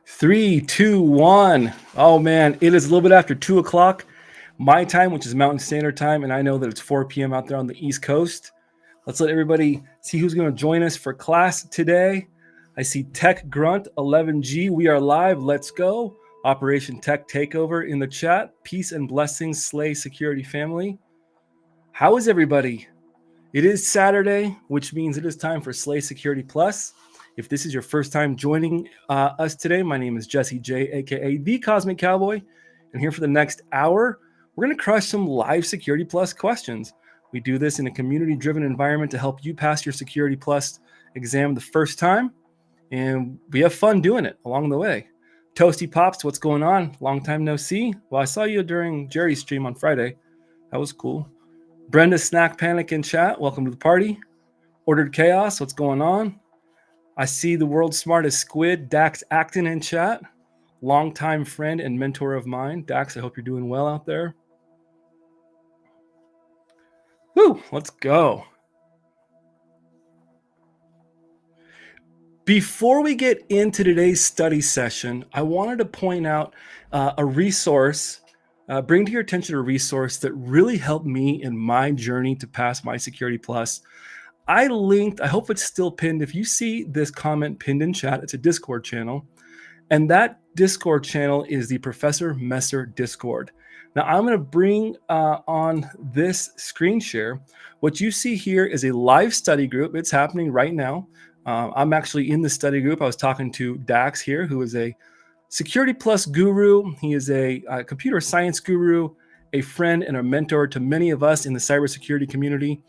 Three, two, one. Oh man, it is a little bit after 2 o'clock my time, which is Mountain Standard Time, and I know that it's 4 p.m. out there on the East Coast. Let's let everybody see who's going to join us for class today. I see Tech Grunt 11G. We are live. Let's go. Operation Tech Takeover in the chat. Peace and blessings, Slay Security family. How is everybody? It is Saturday, which means it is time for Slay Security Plus. If this is your first time joining us today, my name is Jesse J, aka The Cosmic Cowboy, and here for the next hour, we're going to crush some live Security Plus questions. We do this in a community-driven environment to help you pass your Security Plus exam the first time, and we have fun doing it along the way. Toasty Pops, what's going on? Long time no see. Well, I saw you during Jerry's stream on Friday. That was cool. Brenda Snack Panic in chat, welcome to the party. Ordered Chaos, what's going on? I see the world's smartest squid, Dax Acton in chat. Longtime friend and mentor of mine. Dax, I hope you're doing well out there. Woo, let's go. Before we get into today's study session, I wanted to point out a resource, bring to your attention a resource that really helped me in my journey to pass my Security Plus. I linked, I hope it's still pinned. If you see this comment pinned in chat, it's a Discord channel. And that Discord channel is the Professor Messer Discord. Now I'm going to bring on this screen share. What you see here is a live study group. It's happening right now. I'm actually in the study group. I was talking to Dax here, who is a Security Plus guru. He is a computer science guru, a friend and a mentor to many of us in the cybersecurity community.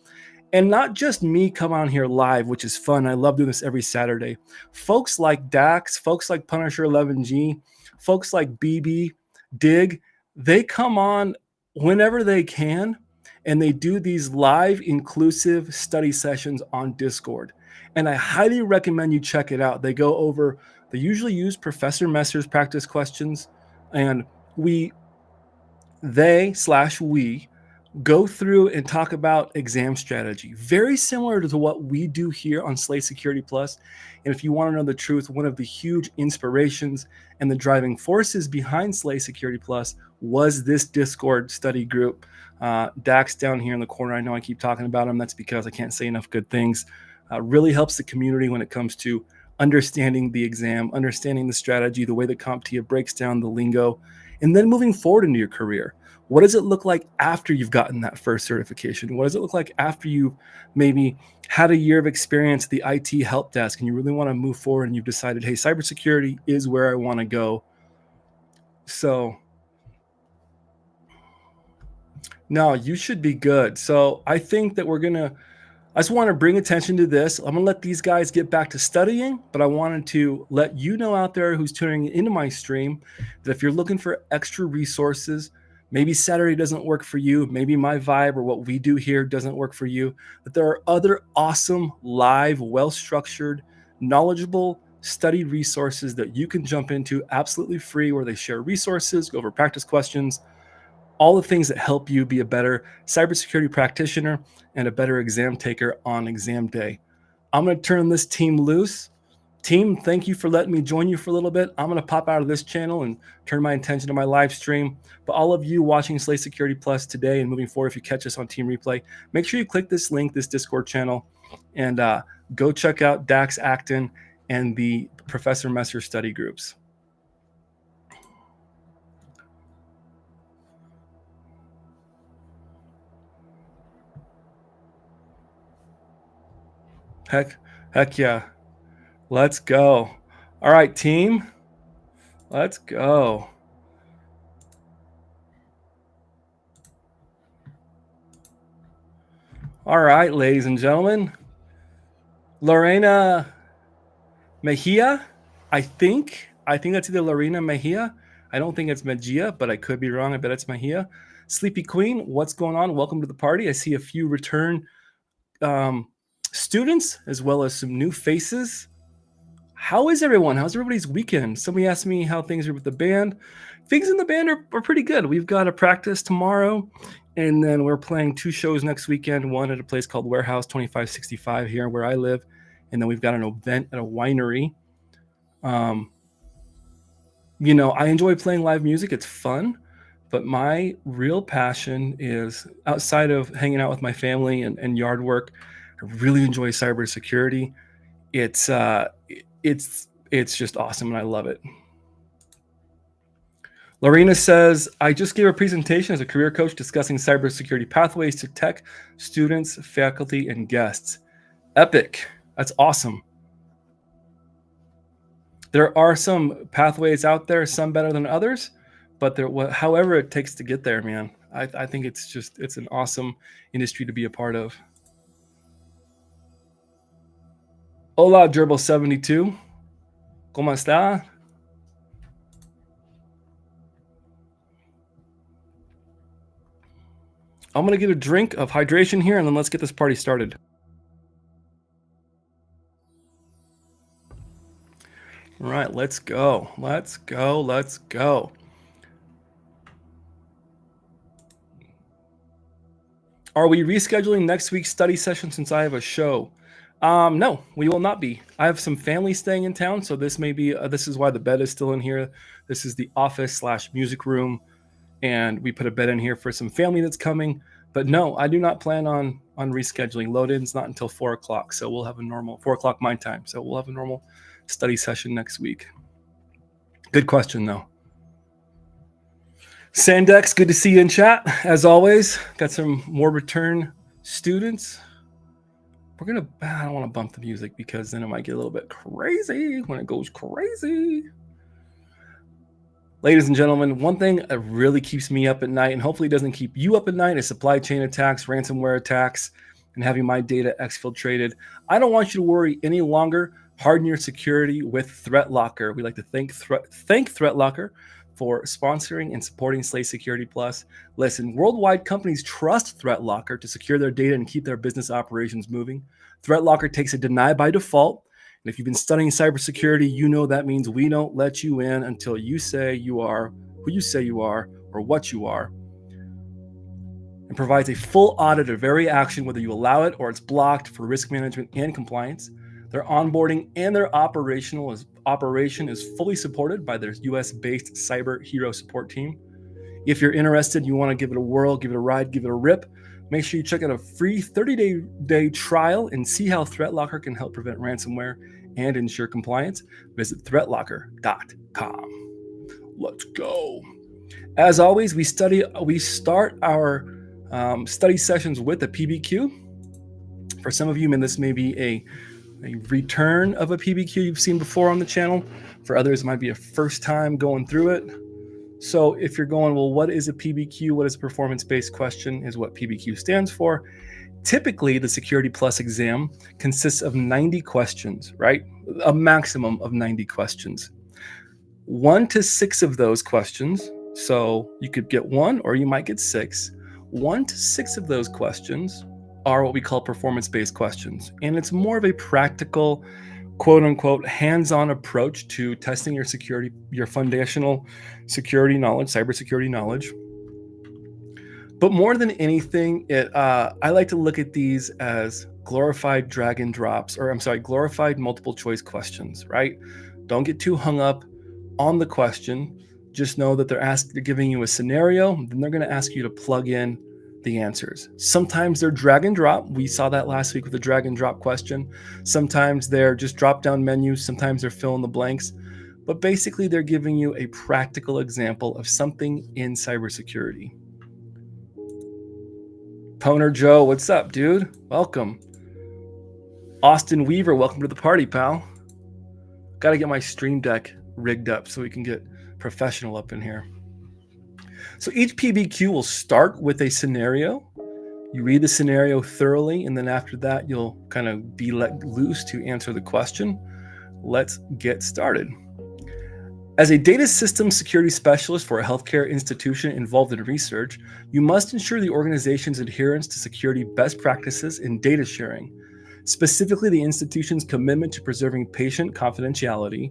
And not just me come on here live, which is fun. I love doing this every Saturday. Folks like Dax, folks like Punisher 11G, folks like BB, Dig, they come on whenever they can, and they do these live inclusive study sessions on Discord. And I highly recommend you check it out. They usually use Professor Messer's practice questions, and we go through and talk about exam strategy, very similar to what we do here on Slay Security Plus. And if you want to know the truth, one of the huge inspirations and the driving forces behind Slay Security Plus was this Discord study group. Dax down here in the corner, I know I keep talking about him. That's because I can't say enough good things. Really helps the community when it comes to understanding the exam, understanding the strategy, the way that CompTIA breaks down the lingo, and then moving forward into your career. What does it look like after you've gotten that first certification? What does it look like after you've maybe had a year of experience at the IT help desk and you really want to move forward and you've decided, hey, cybersecurity is where I want to go? So, no, you should be good. So I think that I just want to bring attention to this. I'm going to let these guys get back to studying, but I wanted to let you know out there who's tuning into my stream that if you're looking for extra resources, maybe Saturday doesn't work for you, maybe my vibe or what we do here doesn't work for you, that there are other awesome, live, well-structured, knowledgeable study resources that you can jump into absolutely free, where they share resources, go over practice questions, all the things that help you be a better cybersecurity practitioner and a better exam taker on exam day. I'm going to turn this team loose. Team, thank you for letting me join you for a little bit. I'm going to pop out of this channel and turn my attention to my live stream. But all of you watching Slay Security Plus today and moving forward, if you catch us on Team Replay, make sure you click this link, this Discord channel, and go check out Dax Acton and the Professor Messer study groups. Heck yeah. Let's go. All right, team. Let's go. All right, ladies and gentlemen. Lorena Mejia, I think that's either Lorena Mejia. I don't think it's Mejia, but I could be wrong. I bet it's Mejia. Sleepy Queen, what's going on? Welcome to the party. I see a few return students as well as some new faces. How is everyone? How's everybody's weekend? Somebody asked me how things are with the band. Things in the band are pretty good. We've got a practice tomorrow, and then we're playing 2 shows next weekend, one at a place called Warehouse 2565 here where I live, and then we've got an event at a winery. I enjoy playing live music. It's fun, but my real passion is outside of hanging out with my family and yard work. I really enjoy cybersecurity. It's just awesome, and I love it. Lorena says, I just gave a presentation as a career coach discussing cybersecurity pathways to tech students, faculty, and guests. Epic. That's awesome. There are some pathways out there, some better than others, but however it takes to get there, man, I think it's an awesome industry to be a part of. Hola, Gerbil72. ¿Cómo está? I'm going to get a drink of hydration here, and then let's get this party started. All right, let's go. Let's go. Let's go. Are we rescheduling next week's study session since I have a show? No, we will not be. I have some family staying in town, so this may be. This is why the bed is still in here. This is the office/music room, and we put a bed in here for some family that's coming. But no, I do not plan on rescheduling. Load-in's not until 4 o'clock, so we'll have a normal 4 o'clock my time. So we'll have a normal study session next week. Good question, though. Sandex, good to see you in chat. As always, got some more return students. I don't want to bump the music because then it might get a little bit crazy when it goes crazy. Ladies and gentlemen, one thing that really keeps me up at night, and hopefully doesn't keep you up at night, is supply chain attacks, ransomware attacks, and having my data exfiltrated. I don't want you to worry any longer. Harden your security with ThreatLocker. We like to thank ThreatLocker for sponsoring and supporting Slay Security Plus. Listen, worldwide companies trust ThreatLocker to secure their data and keep their business operations moving. ThreatLocker takes a deny by default. And if you've been studying cybersecurity, you know that means we don't let you in until you say you are who you say you are or what you are. And provides a full audit of every action, whether you allow it or it's blocked, for risk management and compliance. Their onboarding and their operation is fully supported by their US-based cyber hero support team. If you're interested, you want to give it a whirl, give it a ride, give it a rip, make sure you check out a free 30-day trial and see how ThreatLocker can help prevent ransomware and ensure compliance. Visit threatlocker.com. Let's go. As always, we start our study sessions with a PBQ. For some of you, this may be a return of a PBQ you've seen before on the channel. For others, it might be a first time going through it. So if you're going, well, what is a PBQ? What is a performance-based question? Is what PBQ stands for. Typically, the Security Plus exam consists of 90 questions, right? A maximum of 90 questions. 1 to 6 of those questions, so you could get 1 or you might get 6. 1 to 6 of those questions are what we call performance-based questions. And it's more of a practical, quote-unquote, hands-on approach to testing your security, your foundational security knowledge, cybersecurity knowledge. But more than anything, I like to look at these as glorified glorified multiple choice questions, right? Don't get too hung up on the question. Just know that they're giving you a scenario, then they're going to ask you to plug in the answers. Sometimes they're drag and drop. We saw that last week with the drag and drop question. Sometimes they're just drop down menus. Sometimes they're fill in the blanks. But basically, they're giving you a practical example of something in cybersecurity. Poner Joe, what's up, dude? Welcome. Austin Weaver, welcome to the party, pal. Got to get my Stream Deck rigged up so we can get professional up in here. So each PBQ will start with a scenario. You read the scenario thoroughly, and then after that, you'll kind of be let loose to answer the question. Let's get started. As a data systems security specialist for a healthcare institution involved in research, you must ensure the organization's adherence to security best practices in data sharing, specifically the institution's commitment to preserving patient confidentiality,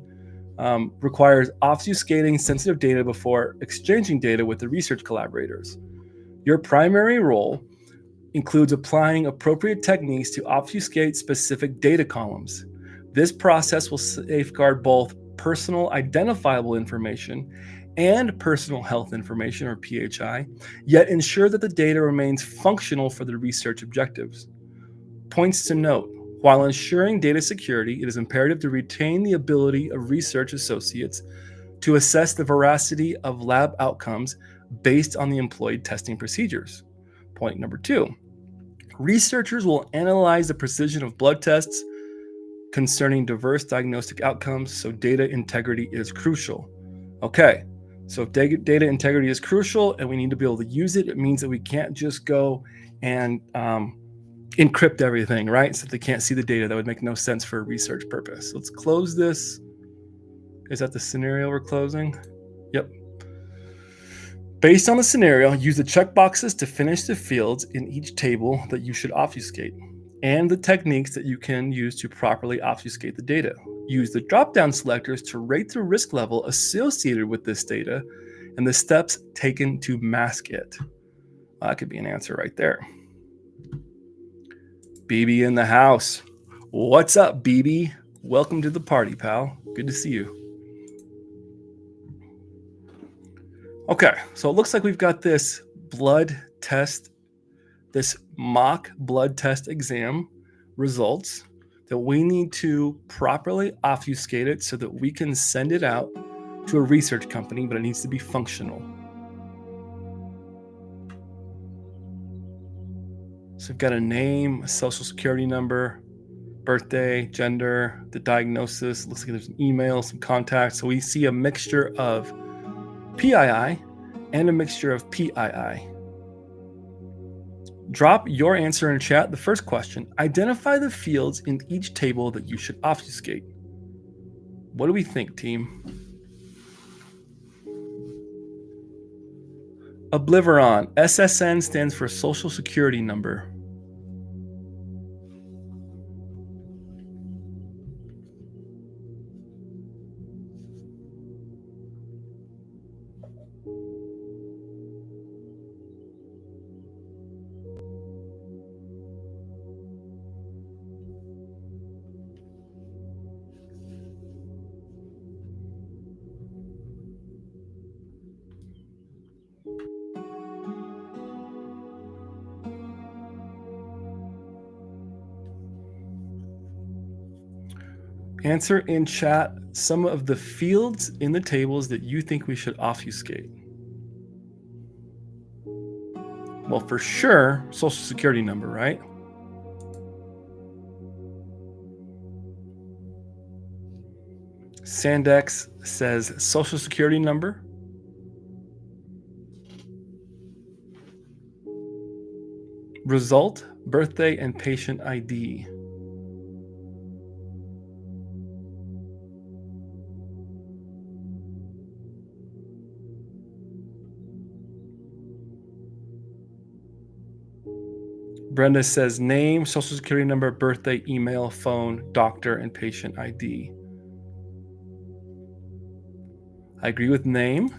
requires obfuscating sensitive data before exchanging data with the research collaborators. Your primary role includes applying appropriate techniques to obfuscate specific data columns. This process will safeguard both personal identifiable information and personal health information, or PHI, yet ensure that the data remains functional for the research objectives. Points to note: while ensuring data security, it is imperative to retain the ability of research associates to assess the veracity of lab outcomes based on the employed testing procedures. Point number 2: researchers will analyze the precision of blood tests concerning diverse diagnostic outcomes, so data integrity is crucial. Okay, so if data integrity is crucial and we need to be able to use it, it means that we can't just go and encrypt everything, right? So they can't see the data. That would make no sense for a research purpose. Let's close this. Is that the scenario we're closing? Yep. Based on the scenario, use the checkboxes to finish the fields in each table that you should obfuscate, and the techniques that you can use to properly obfuscate the data. Use the drop-down selectors to rate the risk level associated with this data and the steps taken to mask it. Well, that could be an answer right there. BB in the house. What's up, BB? Welcome to the party, pal. Good to see you. Okay, so it looks like we've got this blood test, this mock blood test exam results that we need to properly obfuscate it so that we can send it out to a research company, but it needs to be functional. So we've got a name, a social security number, birthday, gender, the diagnosis. Looks like there's an email, some contacts. So we see a mixture of PII and a mixture of PII. Drop your answer in chat. The first question: identify the fields in each table that you should obfuscate. What do we think, team? Obliviron. SSN stands for Social Security Number. Answer in chat some of the fields in the tables that you think we should obfuscate. Well, for sure, Social Security number, right? Sandex says Social Security number. Result, birthday, and patient ID. Brenda says name, social security number, birthday, email, phone, doctor, and patient ID. I agree with name.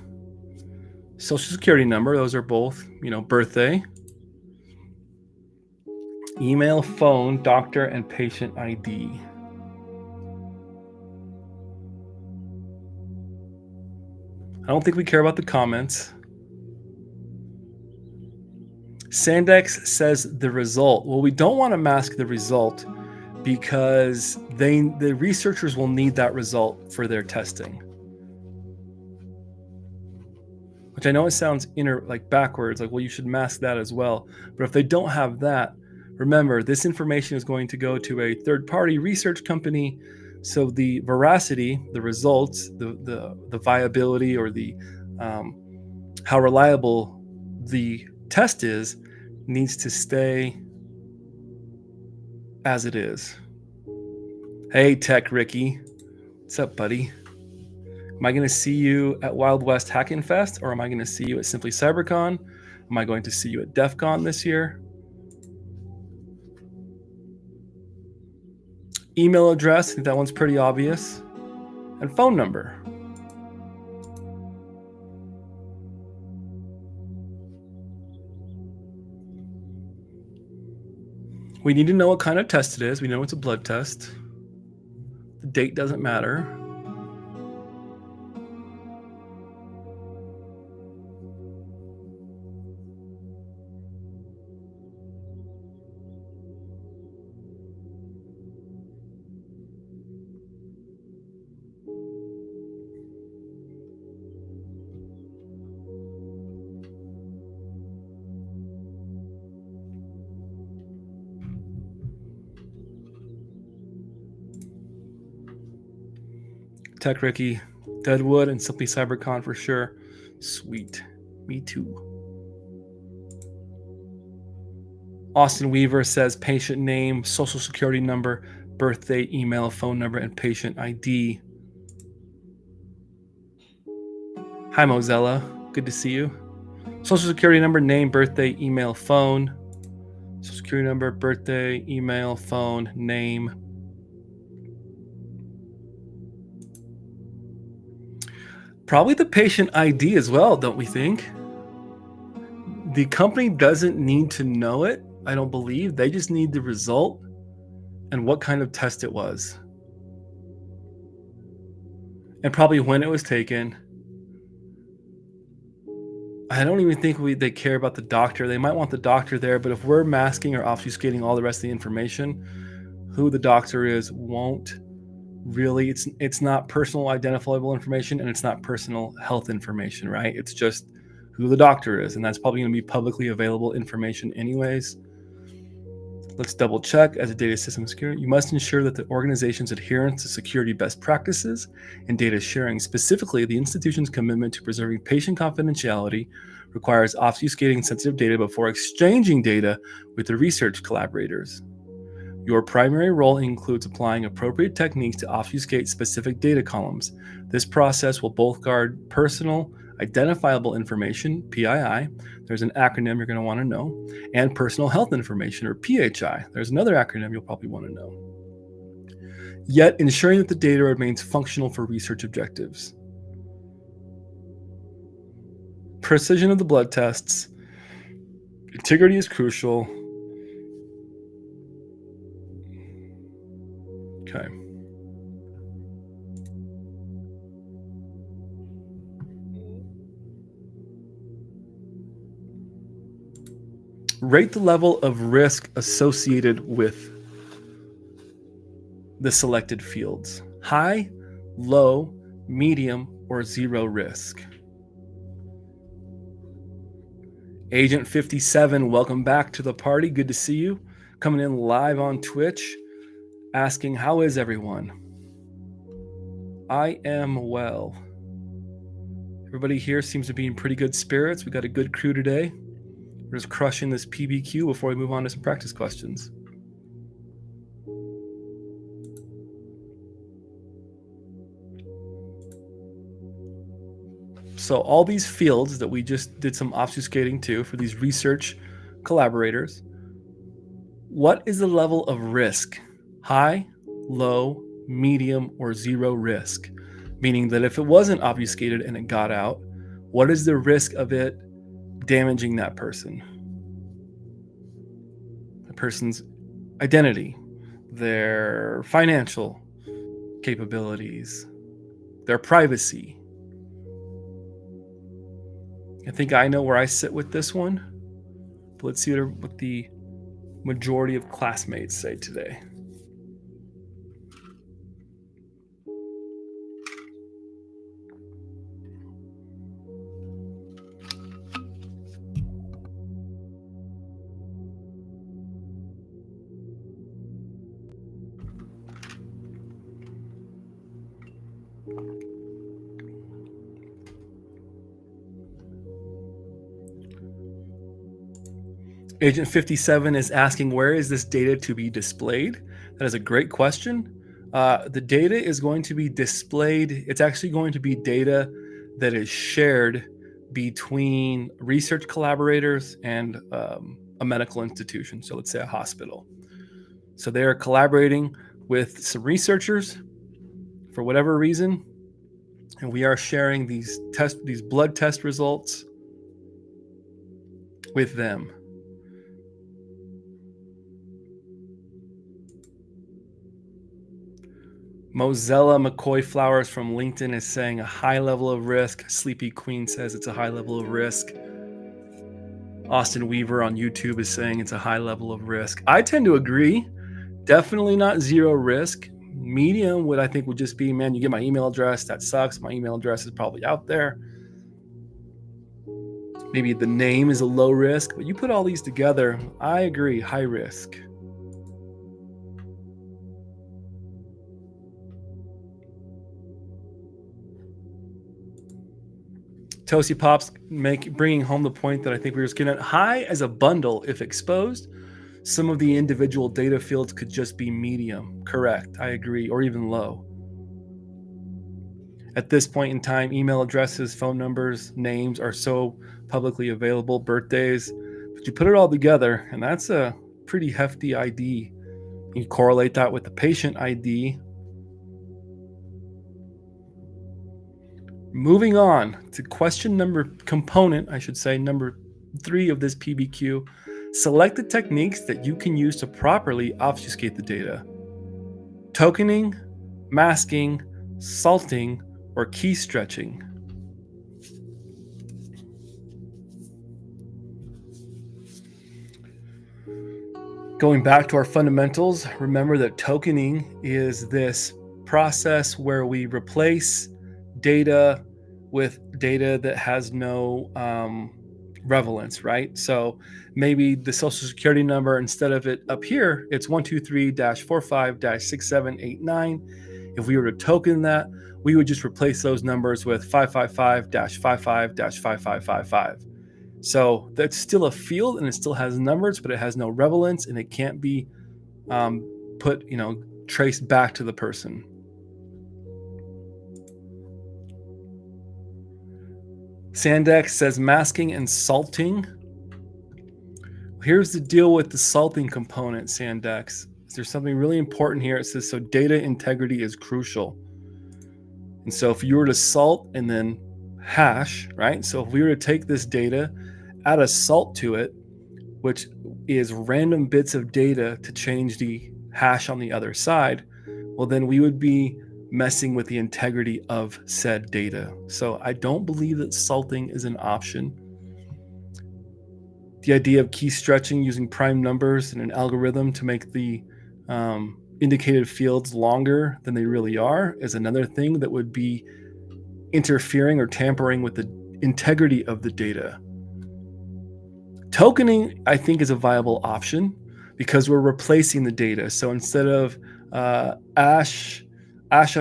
Social security number, those are both, birthday. Email, phone, doctor, and patient ID. I don't think we care about the comments. Sandex says the result. Well, we don't want to mask the result because the researchers will need that result for their testing. Which I know it sounds backwards, well, you should mask that as well. But if they don't have that, remember, this information is going to go to a third-party research company. So the veracity, the results, the viability, or the how reliable the test is, needs to stay as it is. Hey, Tech Ricky. What's up, buddy? Am I going to see you at Wild West Hacking Fest, or am I going to see you at Simply CyberCon? Am I going to see you at DEF CON this year? Email address, I think that one's pretty obvious. And phone number. We need to know what kind of test it is. We know it's a blood test. The date doesn't matter. Tech Ricky, Deadwood, and Simply CyberCon for sure. Sweet. Me too. Austin Weaver says patient name, social security number, birthday, email, phone number, and patient ID. Hi, Mozella. Good to see you. Social security number, name, birthday, email, phone. Social security number, birthday, email, phone, name. Probably the patient ID as well, don't we think? The company doesn't need to know it, I don't believe. They just need the result and what kind of test it was. And probably when it was taken. I don't even think they care about the doctor. They might want the doctor there, but if we're masking or obfuscating all the rest of the information, who the doctor is won't really, it's not personal identifiable information, and it's not personal health information, right? It's just who the doctor is, and that's probably going to be publicly available information anyways. Let's double check. As a data system security, you must ensure that the organization's adherence to security best practices and data sharing, specifically the institution's commitment to preserving patient confidentiality, requires obfuscating sensitive data before exchanging data with the research collaborators. Your primary role includes applying appropriate techniques to obfuscate specific data columns. This process will both guard personal identifiable information, PII, there's an acronym you're going to want to know, and personal health information, or PHI. There's another acronym you'll probably want to know. Yet ensuring that the data remains functional for research objectives. Precision of the blood tests. Integrity is crucial. Okay. Rate the level of risk associated with the selected fields. High, low, medium, or zero risk. Agent 57, welcome back to the party. Good to see you. Coming in live on Twitch, asking, how is everyone? I am well. Everybody here seems to be in pretty good spirits. We got a good crew today. We're just crushing this PBQ before we move on to some practice questions. So all these fields that we just did some obfuscating to for these research collaborators, what is the level of risk? High, low, medium, or zero risk? Meaning that if it wasn't obfuscated and it got out, what is the risk of it damaging that person? The person's identity, their financial capabilities, their privacy. I think I know where I sit with this one. But let's see what the majority of classmates say today. Agent 57 is asking, where is this data to be displayed? That is a great question. The data is going to be displayed. It's actually going to be data that is shared between research collaborators and a medical institution. So let's say a hospital. So they are collaborating with some researchers for whatever reason, and we are sharing these blood test results with them. Mozella McCoy Flowers from LinkedIn is saying a high level of risk. Sleepy Queen says it's a high level of risk. Austin Weaver on YouTube is saying it's a high level of risk. I tend to agree. Definitely not zero risk. Medium would just be, man, you get my email address. That sucks. My email address is probably out there. Maybe the name is a low risk, but you put all these together, I agree, high risk. Toasty Pops bringing home the point that I think we were just getting at. High as a bundle, if exposed, some of the individual data fields could just be medium. Correct. I agree. Or even low. At this point in time, email addresses, phone numbers, names are so publicly available, birthdays, but you put it all together, and that's a pretty hefty ID. You correlate that with the patient ID. Moving on to component number 3 of this PBQ. Select the techniques that you can use to properly obfuscate the data. Tokening, masking, salting, or key stretching. Going back to our fundamentals, remember that tokening is this process where we replace data with data that has no relevance, right? So maybe the social security number, instead of it up here, it's 123-45-6789. If we were to token that, we would just replace those numbers with 555-55-5555. So that's still a field and it still has numbers, but it has no relevance and it can't be traced back to the person. Sandex says masking and salting. Here's the deal with the salting component, Sandex. There's something really important here. It says, so data integrity is crucial. And so if you were to salt and then hash, right? So if we were to take this data, add a salt to it, which is random bits of data to change the hash on the other side, well, then we would be messing with the integrity of said data. So I don't believe that salting is an option. The idea of key stretching using prime numbers and an algorithm to make the indicated fields longer than they really are is another thing that would be interfering or tampering with the integrity of the data. Tokening, I think, is a viable option because we're replacing the data. So instead of Asha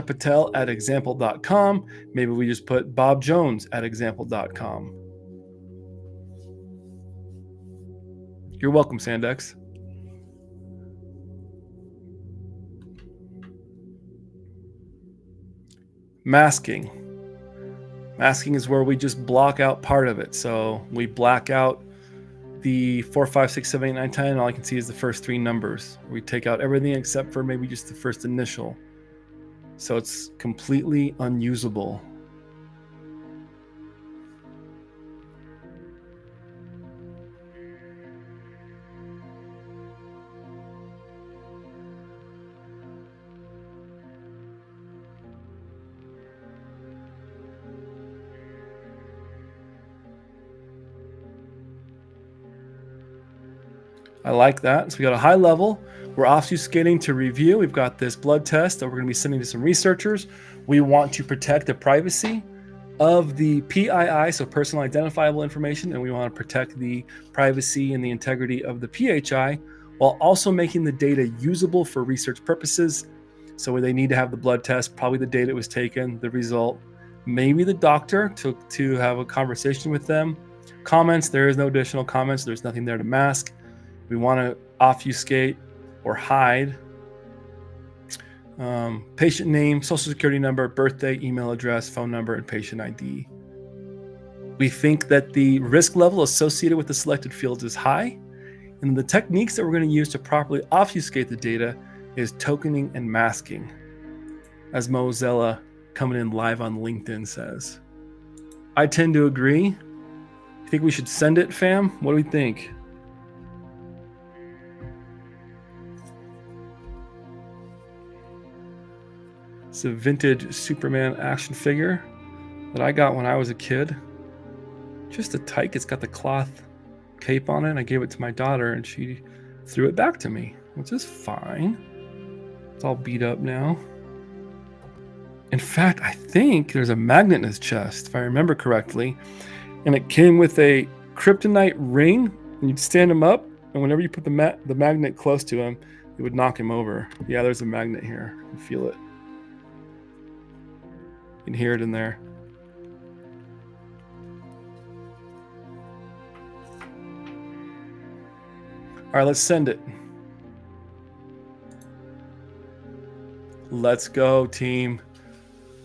Patel at example.com, maybe we just put Bob Jones at example.com. You're welcome, Sandex. Masking. Masking is where we just block out part of it. So we black out the 4, 5, 6, 7, 8, 9, 10, and all I can see is the first 3 numbers. We take out everything except for maybe just the first initial. So it's completely unusable. I like that. So we got a high level. We're obfuscating to review. We've got this blood test that we're going to be sending to some researchers. We want to protect the privacy of the PII, so personal identifiable information, and we want to protect the privacy and the integrity of the PHI while also making the data usable for research purposes. So they need to have the blood test, probably the date it was taken, the result, maybe the doctor to have a conversation with them. Comments, there is no additional comments. There's nothing there to mask. We want to obfuscate or hide patient name, social security number, birthday, email address, phone number, and patient ID. We think that the risk level associated with the selected fields is high, and the techniques that we're going to use to properly obfuscate the data is tokening and masking, as Mozilla coming in live on LinkedIn says. I tend to agree. You think we should send it, fam? What do we think? It's a vintage Superman action figure that I got when I was a kid. Just a tyke. It's got the cloth cape on it. And I gave it to my daughter and she threw it back to me, which is fine. It's all beat up now. In fact, I think there's a magnet in his chest, if I remember correctly. And it came with a kryptonite ring. And you'd stand him up. And whenever you put the magnet close to him, it would knock him over. Yeah, there's a magnet here. You can feel it. You can hear it in there. All right, let's send it. Let's go, team.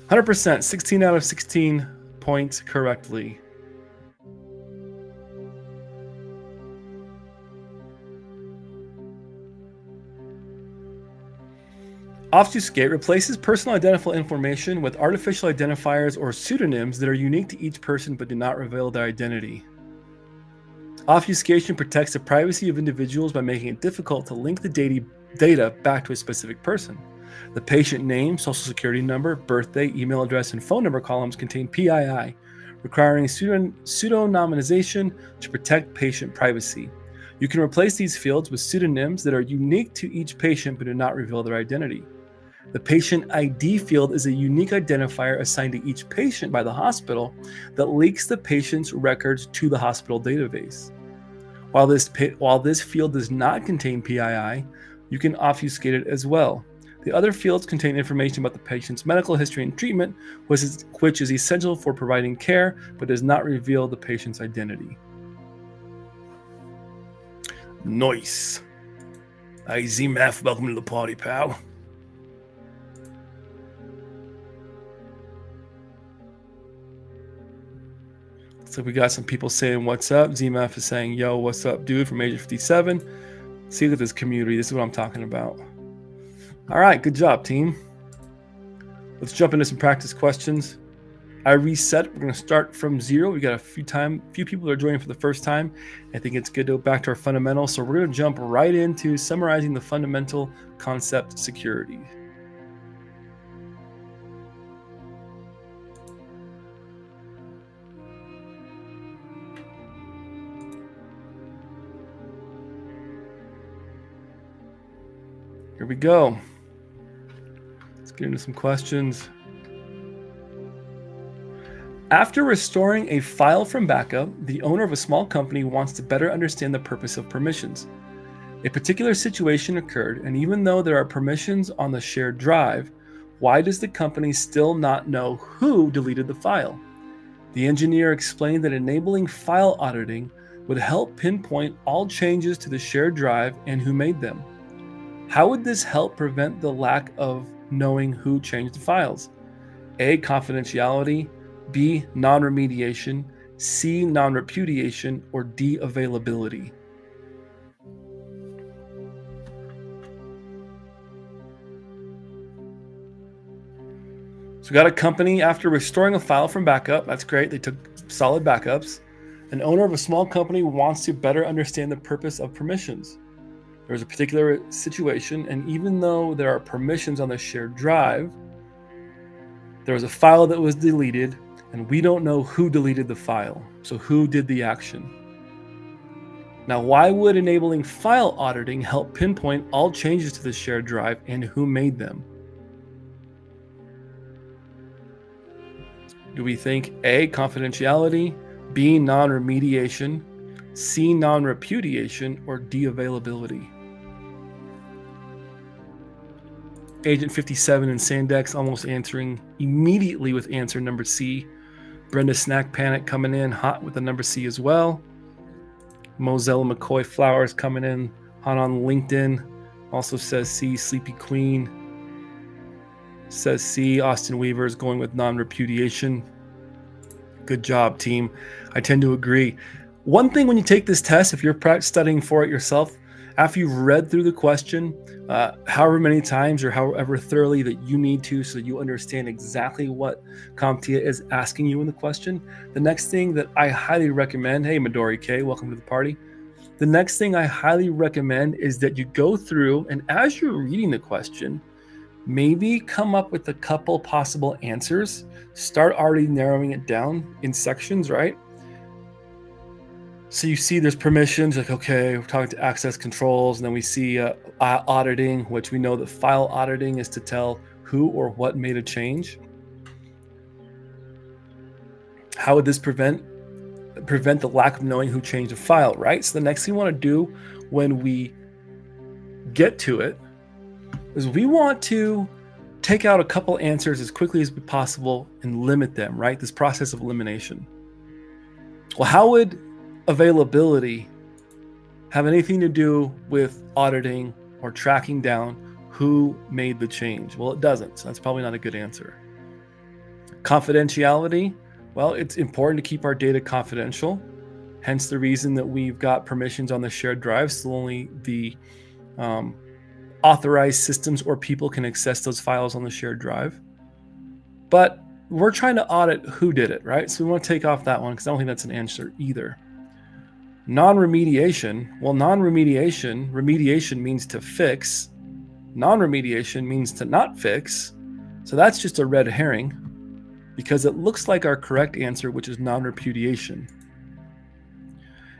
100%, 16 out of 16 points correctly. Obfuscate replaces personal identifiable information with artificial identifiers or pseudonyms that are unique to each person but do not reveal their identity. Obfuscation protects the privacy of individuals by making it difficult to link the data back to a specific person. The patient name, social security number, birthday, email address, and phone number columns contain PII, requiring pseudonymization to protect patient privacy. You can replace these fields with pseudonyms that are unique to each patient but do not reveal their identity. The patient ID field is a unique identifier assigned to each patient by the hospital that links the patient's records to the hospital database. While this field does not contain PII, you can obfuscate it as well. The other fields contain information about the patient's medical history and treatment, which is essential for providing care, but does not reveal the patient's identity. Nice. Hey, ZMF, welcome to the party, pal. So we got some people saying, what's up? ZMF is saying, yo, what's up, dude, from Agent 57. See, look at this community. This is what I'm talking about. All right, good job, team. Let's jump into some practice questions. I reset. We're going to start from 0. We got a few people that are joining for the first time. I think it's good to go back to our fundamentals. So we're going to jump right into summarizing the fundamental concept security. Here we go. Let's get into some questions. After restoring a file from backup, the owner of a small company wants to better understand the purpose of permissions. A particular situation occurred, and even though there are permissions on the shared drive, why does the company still not know who deleted the file? The engineer explained that enabling file auditing would help pinpoint all changes to the shared drive and who made them. How would this help prevent the lack of knowing who changed the files? A, confidentiality, B, non-remediation, C, non-repudiation, or D, availability? So we got a company after restoring a file from backup. That's great. They took solid backups. An owner of a small company wants to better understand the purpose of permissions. There was a particular situation, and even though there are permissions on the shared drive, there was a file that was deleted, and we don't know who deleted the file. So who did the action? Now, why would enabling file auditing help pinpoint all changes to the shared drive and who made them? Do we think A, confidentiality, B, non-remediation, C, non-repudiation, or D, availability? Agent 57 and Sandex almost answering immediately with answer number C. Brenda Snack Panic coming in hot with the number C as well. Moselle McCoy Flowers coming in hot on LinkedIn. Also says C. Sleepy Queen says C. Austin Weaver is going with non-repudiation. Good job, team. I tend to agree. One thing when you take this test, if you're studying for it yourself, after you've read through the question, however many times or however thoroughly that you need to so that you understand exactly what CompTIA is asking you in the question, the next thing that I highly recommend, hey Midori K, welcome to the party. The next thing I highly recommend is that you go through and as you're reading the question, maybe come up with a couple possible answers, start already narrowing it down in sections, right? So you see there's permissions, like, okay, we're talking to access controls, and then we see auditing, which we know that file auditing is to tell who or what made a change. How would this prevent the lack of knowing who changed a file, right? So the next thing we want to do when we get to it is we want to take out a couple answers as quickly as possible and limit them, right? This process of elimination. Well, how would availability have anything to do with auditing or tracking down who made the change? Well, it doesn't. So that's probably not a good answer. Confidentiality. Well, it's important to keep our data confidential. Hence the reason that we've got permissions on the shared drive, so only the authorized systems or people can access those files on the shared drive. But we're trying to audit who did it, right? So we want to take off that one because I don't think that's an answer either. Non-remediation. Well, remediation means to fix. Non-remediation means to not fix. So that's just a red herring because it looks like our correct answer, which is non-repudiation.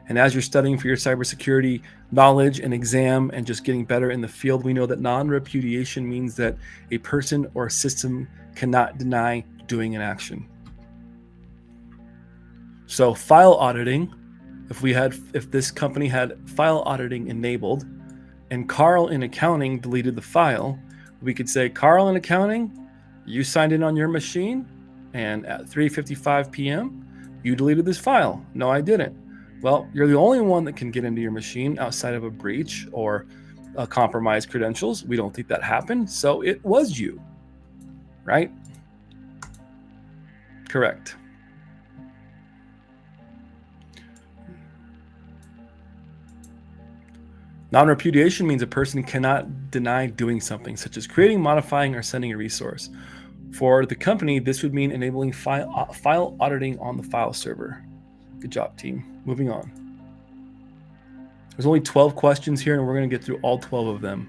And as you're studying for your cybersecurity knowledge and exam and just getting better in the field, we know that non-repudiation means that a person or a system cannot deny doing an action. So file auditing, if this company had file auditing enabled and Carl in accounting deleted the file, we could say, Carl in accounting, you signed in on your machine and at 3:55 p.m., you deleted this file. No, I didn't. Well, you're the only one that can get into your machine outside of a breach or compromised credentials. We don't think that happened, so it was you, right? Correct. Non-repudiation means a person cannot deny doing something, such as creating, modifying, or sending a resource. For the company, this would mean enabling file auditing on the file server. Good job, team. Moving on. There's only 12 questions here, and we're going to get through all 12 of them.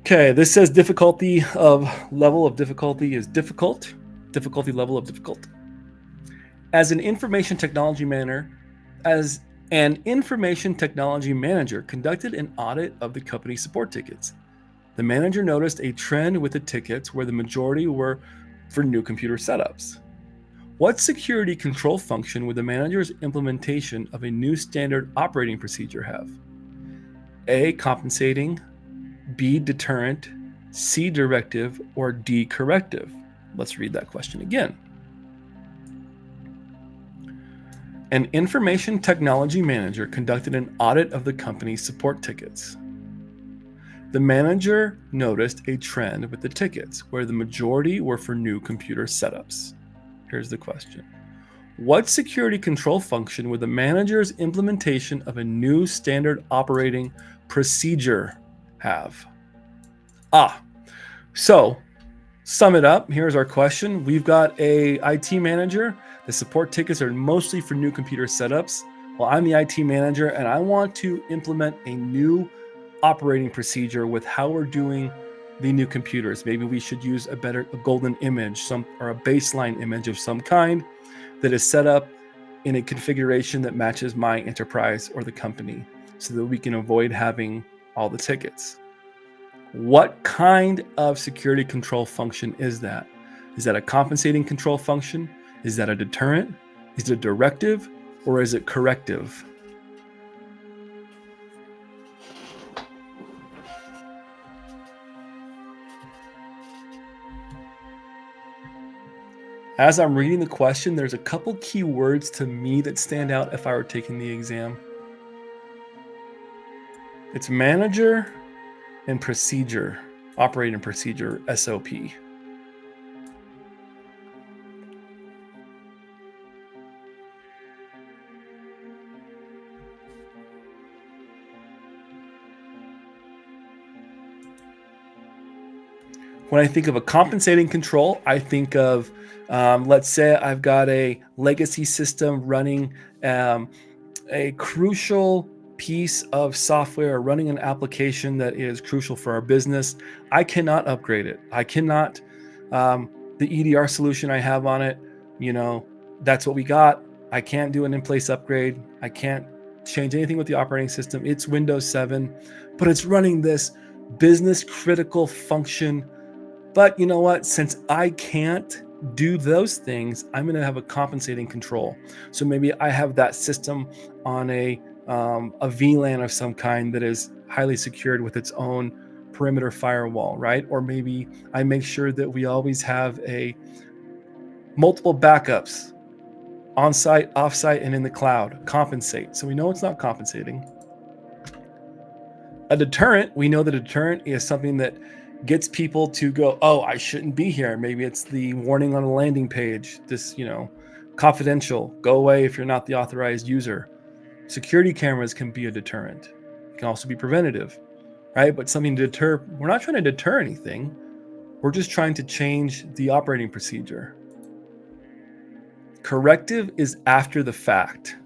Okay, this says level of difficulty is difficult. Difficulty level of difficult. As an information technology manager conducted an audit of the company's support tickets. The manager noticed a trend with the tickets where the majority were for new computer setups. What security control function would the manager's implementation of a new standard operating procedure have? A, compensating, B, deterrent, C, directive, or D, corrective? Let's read that question again. An information technology manager conducted an audit of the company's support tickets. The manager noticed a trend with the tickets where the majority were for new computer setups. Here's the question. What security control function would the manager's implementation of a new standard operating procedure have? So sum it up. Here's our question. We've got a IT manager. The support tickets are mostly for new computer setups. Well, I'm the IT manager and I want to implement a new operating procedure with how we're doing the new computers. Maybe we should use a golden image, or a baseline image of some kind that is set up in a configuration that matches my enterprise or the company so that we can avoid having all the tickets. What kind of security control function is that? Is that a compensating control function? Is that a deterrent? Is it a directive? Or is it corrective? As I'm reading the question, there's a couple key words to me that stand out if I were taking the exam. It's manager and procedure, operating procedure, SOP. When I think of a compensating control, I think of, let's say I've got a legacy system running a crucial piece of software, running an application that is crucial for our business. I cannot upgrade it. I cannot, the EDR solution I have on it, that's what we got. I can't do an in-place upgrade. I can't change anything with the operating system. It's Windows 7, but it's running this business critical function. But you know what? Since I can't do those things, I'm going to have a compensating control. So maybe I have that system on a VLAN of some kind that is highly secured with its own perimeter firewall, right? Or maybe I make sure that we always have multiple backups on-site, off-site, and in the cloud. Compensate. So we know it's not compensating. A deterrent, we know that a deterrent is something that gets people to go, oh, I shouldn't be here. Maybe it's the warning on a landing page. This, confidential, go away if you're not the authorized user. Security cameras can be a deterrent. It can also be preventative, right? But something to deter, we're not trying to deter anything. We're just trying to change the operating procedure. Corrective is after the fact.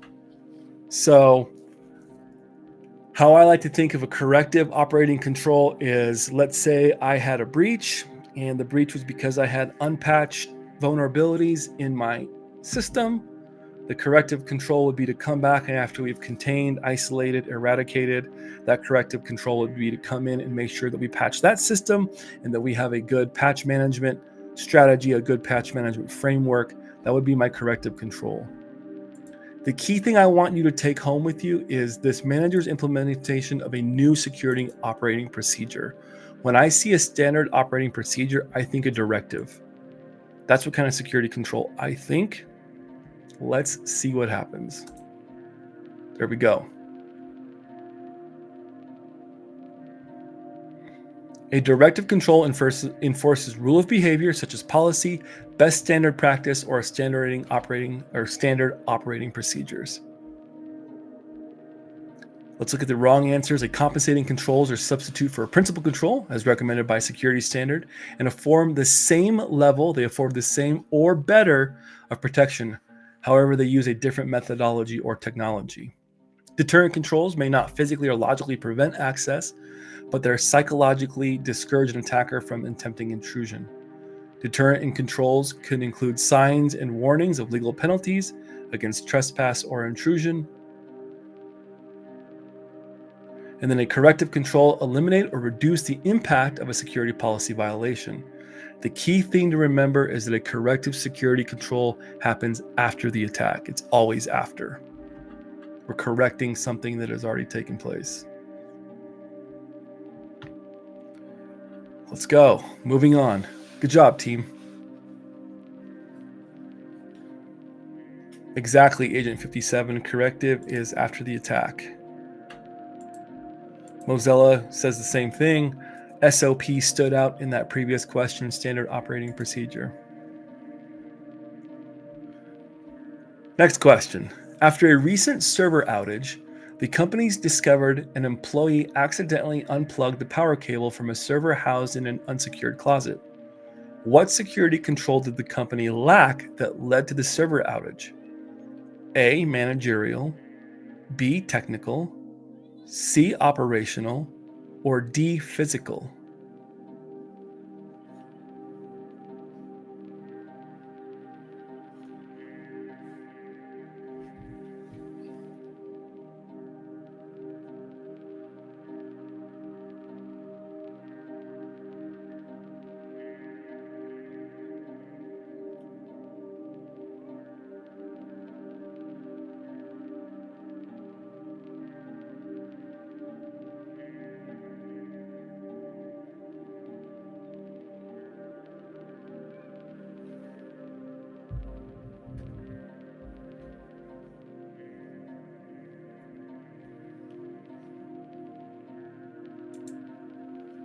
So how I like to think of a corrective operating control is, let's say I had a breach, and the breach was because I had unpatched vulnerabilities in my system. The corrective control would be to come back, and after we've contained, isolated, eradicated, that corrective control would be to come in and make sure that we patch that system and that we have a good patch management strategy, a good patch management framework. That would be my corrective control. The key thing I want you to take home with you is this manager's implementation of a new security operating procedure. When I see a standard operating procedure, I think a directive. That's what kind of security control I think. Let's see what happens. There we go. A directive control enforces rule of behavior such as policy, best standard practice, or standard operating procedures. Let's look at the wrong answers. A compensating controls or substitute for a principal control as recommended by security standard and afford the same level, they afford the same or better of protection. However, they use a different methodology or technology. Deterrent controls may not physically or logically prevent access, but they're psychologically discourage an attacker from attempting intrusion. Deterrent and controls could include signs and warnings of legal penalties against trespass or intrusion. And then a corrective control eliminate or reduce the impact of a security policy violation. The key thing to remember is that a corrective security control happens after the attack. It's always after. We're correcting something that has already taken place. Let's go. Moving on. Good job, team. Exactly, Agent 57. Corrective is after the attack. Mozilla says the same thing. SOP stood out in that previous question, standard operating procedure. Next question. After a recent server outage, the companies discovered an employee accidentally unplugged the power cable from a server housed in an unsecured closet. What security control did the company lack that led to the server outage? A, managerial, B, technical, C, operational, or D, physical?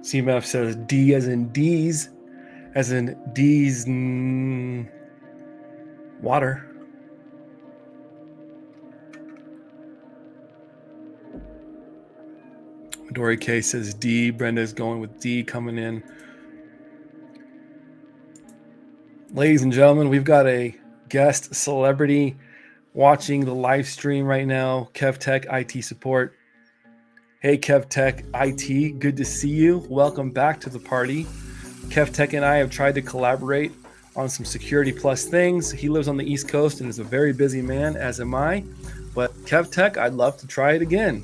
CMF says D as in D's, water. Dory K says D. Brenda's going with D coming in. Ladies and gentlemen, we've got a guest celebrity watching the live stream right now. KevTech IT support. Hey, KevTech IT, good to see you. Welcome back to the party. KevTech and I have tried to collaborate on some Security Plus things. He lives on the East Coast and is a very busy man, as am I. But KevTech, I'd love to try it again.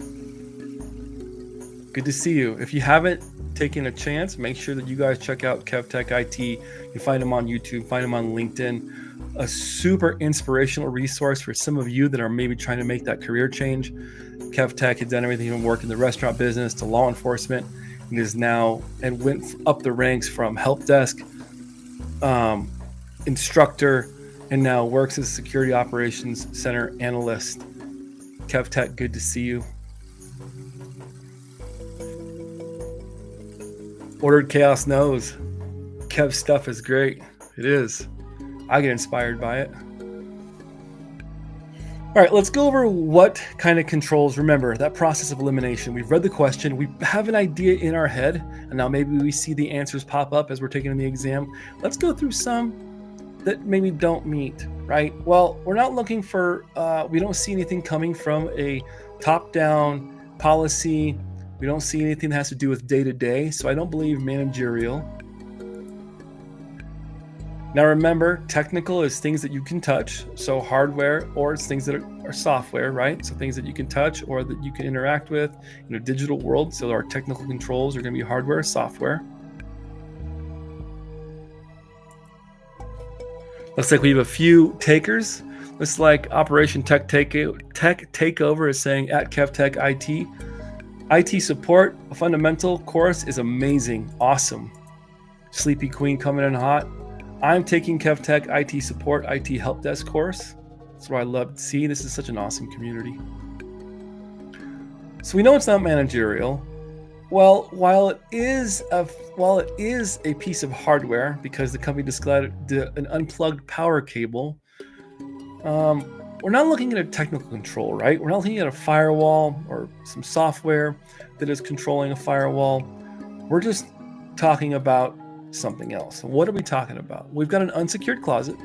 Good to see you. If you haven't taken a chance, make sure that you guys check out KevTech IT. You find him on YouTube, find him on LinkedIn. A super inspirational resource for some of you that are maybe trying to make that career change. KevTech had done everything from work in the restaurant business to law enforcement, and is now and went up the ranks from help desk instructor and now works as Security Operations Center Analyst. KevTech, good to see you. Ordered Chaos knows Kev's stuff is great. It is. I get inspired by it. All right, let's go over what kind of controls. Remember that process of elimination. We've read the question. We have an idea in our head, and now maybe we see the answers pop up as we're taking the exam. Let's go through some that maybe don't meet, right? Well, we're not looking for, we don't see anything coming from a top-down policy. We don't see anything that has to do with day-to-day, so I don't believe managerial. Now remember, technical is things that you can touch, so hardware, or it's things that are software, right? So things that you can touch or that you can interact with in a digital world. So our technical controls are going to be hardware, software. Looks like we have a few takers. Looks like Operation Tech Takeover is saying at KevTech IT. IT support, a fundamental course is amazing, awesome. Sleepy Queen coming in hot. I'm taking KevTech IT support, IT help desk course. That's what I love to see. This is such an awesome community. So we know it's not managerial. Well, while it is a piece of hardware because the company described an unplugged power cable, we're not looking at a technical control, right? We're not looking at a firewall or some software that is controlling a firewall. We're just talking about something else. What are we talking about? We've got an unsecured closet,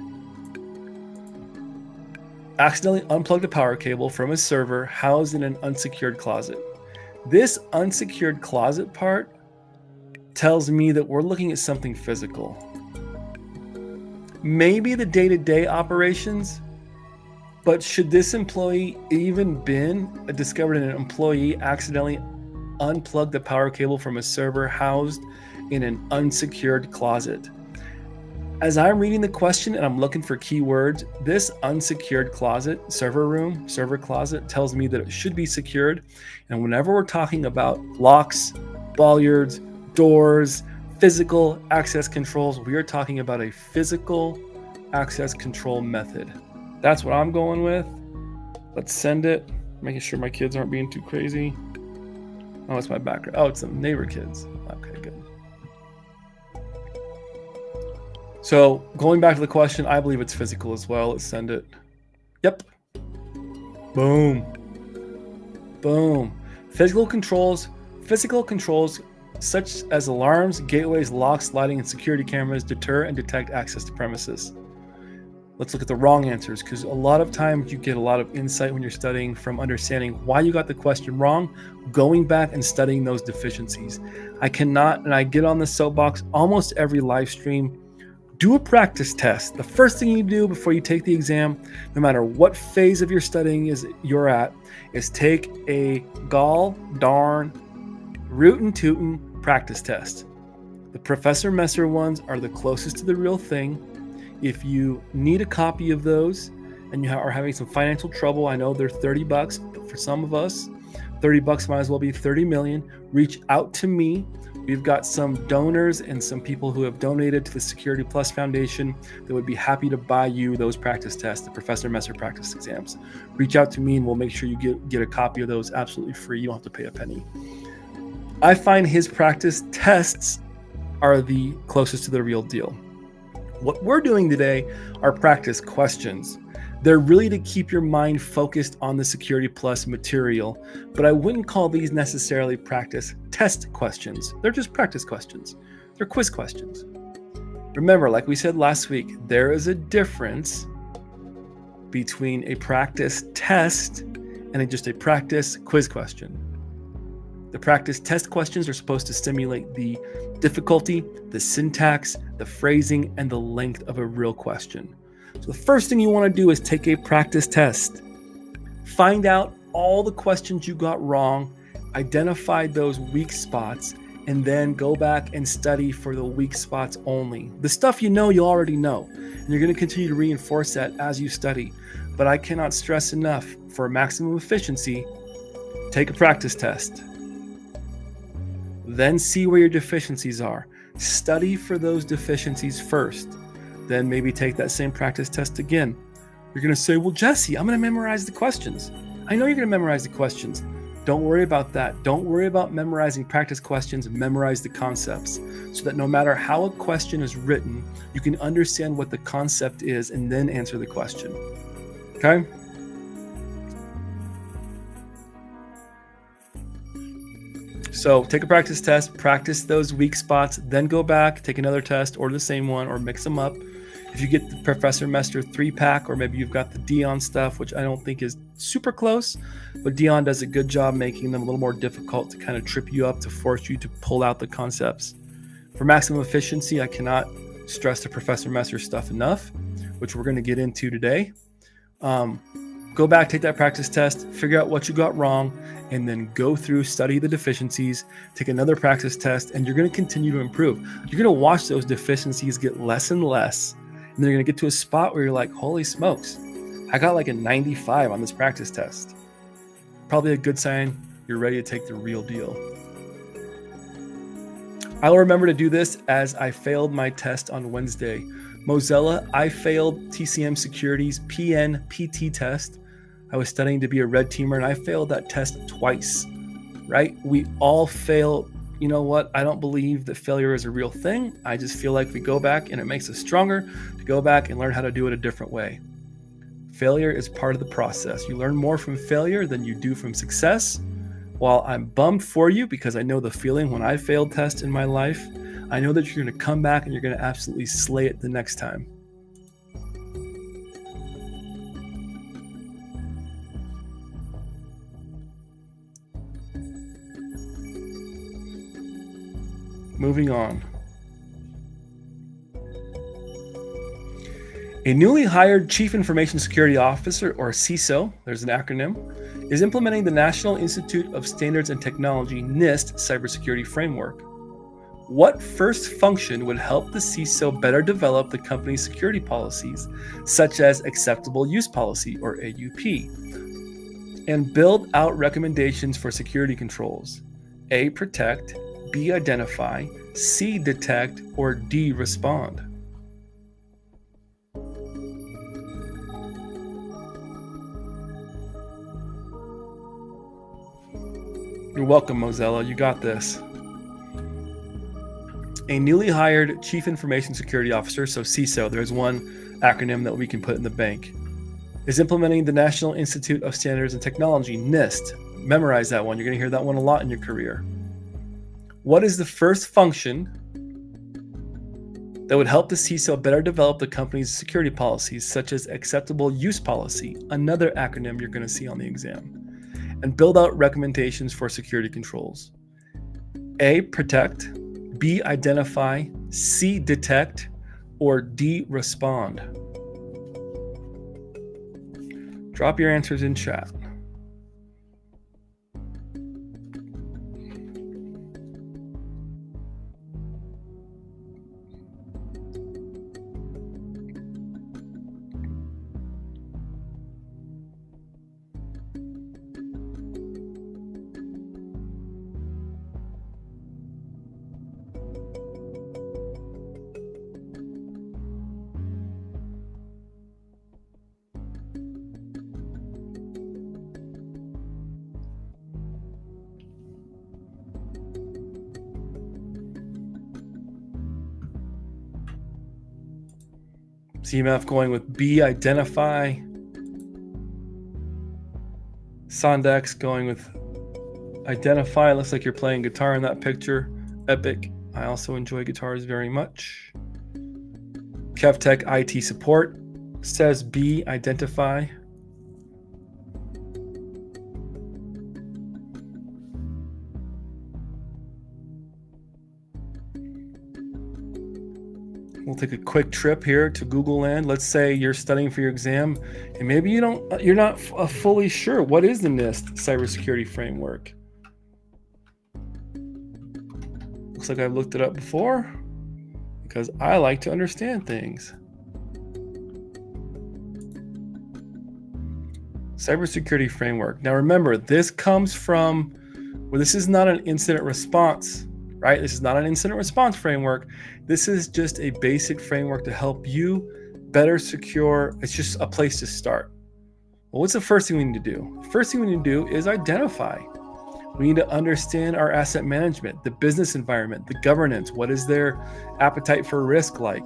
accidentally unplugged a power cable from a server housed in an unsecured closet. This unsecured closet part tells me that we're looking at something physical. Maybe the day-to-day operations, but should this employee even been discovered an employee accidentally unplugged the power cable from a server housed in an unsecured closet? As I'm reading the question and I'm looking for keywords, this unsecured closet, server room, server closet tells me that it should be secured. And whenever we're talking about locks, bollards, doors, physical access controls, we are talking about a physical access control method. That's what I'm going with. Let's send it, making sure my kids aren't being too crazy. Oh, it's my background. Oh, it's the neighbor kids. Okay, good. So going back to the question, I believe it's physical as well. Let's send it. Yep. Boom. Boom. Physical controls such as alarms, gateways, locks, lighting, and security cameras deter and detect access to premises. Let's look at the wrong answers, because a lot of times you get a lot of insight when you're studying from understanding why you got the question wrong, going back and studying those deficiencies. I cannot, and I get on the soapbox almost every live stream, do a practice test. The first thing you do before you take the exam, no matter what phase of your studying you're at, is take a gall darn rootin' tootin' practice test. The Professor Messer ones are the closest to the real thing. If you need a copy of those and you are having some financial trouble, I know they're $30, but for some of us, $30 might as well be 30 million. Reach out to me. We've got some donors and some people who have donated to the Security Plus Foundation that would be happy to buy you those practice tests, the Professor Messer practice exams. Reach out to me and we'll make sure you get a copy of those absolutely free. You don't have to pay a penny. I find his practice tests are the closest to the real deal. What we're doing today are practice questions. They're really to keep your mind focused on the Security Plus material, but I wouldn't call these necessarily practice test questions. They're just practice questions. They're quiz questions. Remember, like we said last week, there is a difference between a practice test and just a practice quiz question. The practice test questions are supposed to stimulate the difficulty, the syntax, the phrasing, and the length of a real question. So the first thing you want to do is take a practice test. Find out all the questions you got wrong, identify those weak spots, and then go back and study for the weak spots only. The stuff you already know, and you're going to continue to reinforce that as you study. But I cannot stress enough, for maximum efficiency, take a practice test. Then see where your deficiencies are. Study for those deficiencies first. Then maybe take that same practice test again. You're going to say, well, Jesse, I'm going to memorize the questions. I know you're going to memorize the questions. Don't worry about that. Don't worry about memorizing practice questions. Memorize the concepts so that no matter how a question is written, you can understand what the concept is and then answer the question. Okay? So take a practice test, practice those weak spots, then go back, take another test or the same one or mix them up. If you get the Professor Mester 3-pack, or maybe you've got the Dion stuff, which I don't think is super close, but Dion does a good job making them a little more difficult to kind of trip you up, to force you to pull out the concepts. For maximum efficiency, I cannot stress the Professor Mester stuff enough, which we're going to get into today. Go back, take that practice test, figure out what you got wrong, and then go through, study the deficiencies, take another practice test, and you're going to continue to improve. You're going to watch those deficiencies get less and less. And then you're going to get to a spot where you're like, holy smokes, I got like a 95 on this practice test. Probably a good sign you're ready to take the real deal. I'll remember to do this as I failed my test on Wednesday. Mozilla, I failed TCM Security's PNPT test. I was studying to be a red teamer and I failed that test twice, right? We all fail. You know what? I don't believe that failure is a real thing. I just feel like we go back and it makes us stronger to go back and learn how to do it a different way. Failure is part of the process. You learn more from failure than you do from success. While I'm bummed for you because I know the feeling when I failed tests in my life, I know that you're going to come back and you're going to absolutely slay it the next time. Moving on. A newly hired Chief Information Security Officer, or CISO, there's an acronym, is implementing the National Institute of Standards and Technology NIST cybersecurity framework. What first function would help the CISO better develop the company's security policies, such as Acceptable Use Policy, or AUP, and build out recommendations for security controls? A, protect, B, identify, C, detect, or D, respond? You're welcome, Mozilla. You got this. A newly hired Chief Information Security Officer, so CISO, there's one acronym that we can put in the bank, is implementing the National Institute of Standards and Technology, NIST. Memorize that one. You're going to hear that one a lot in your career. What is the first function that would help the CISO better develop the company's security policies, such as Acceptable Use Policy, another acronym you're going to see on the exam, and build out recommendations for security controls? A, protect, B, identify, C, detect, or D, respond? Drop your answers in chat. CMF going with B, identify. Sondex going with identify. Looks like you're playing guitar in that picture. Epic. I also enjoy guitars very much. KevTech IT support says B, identify. We'll take a quick trip here to Google Land. Let's say you're studying for your exam and maybe you're not fully sure. What is the NIST cybersecurity framework? Looks like I've looked it up before because I like to understand things. Cybersecurity framework. Now remember, this comes from, well, this is not an incident response, right? This is not an incident response framework. This is just a basic framework to help you better secure. It's just a place to start. Well, what's the first thing we need to do? First thing we need to do is identify. We need to understand our asset management, the business environment, the governance. What is their appetite for risk like?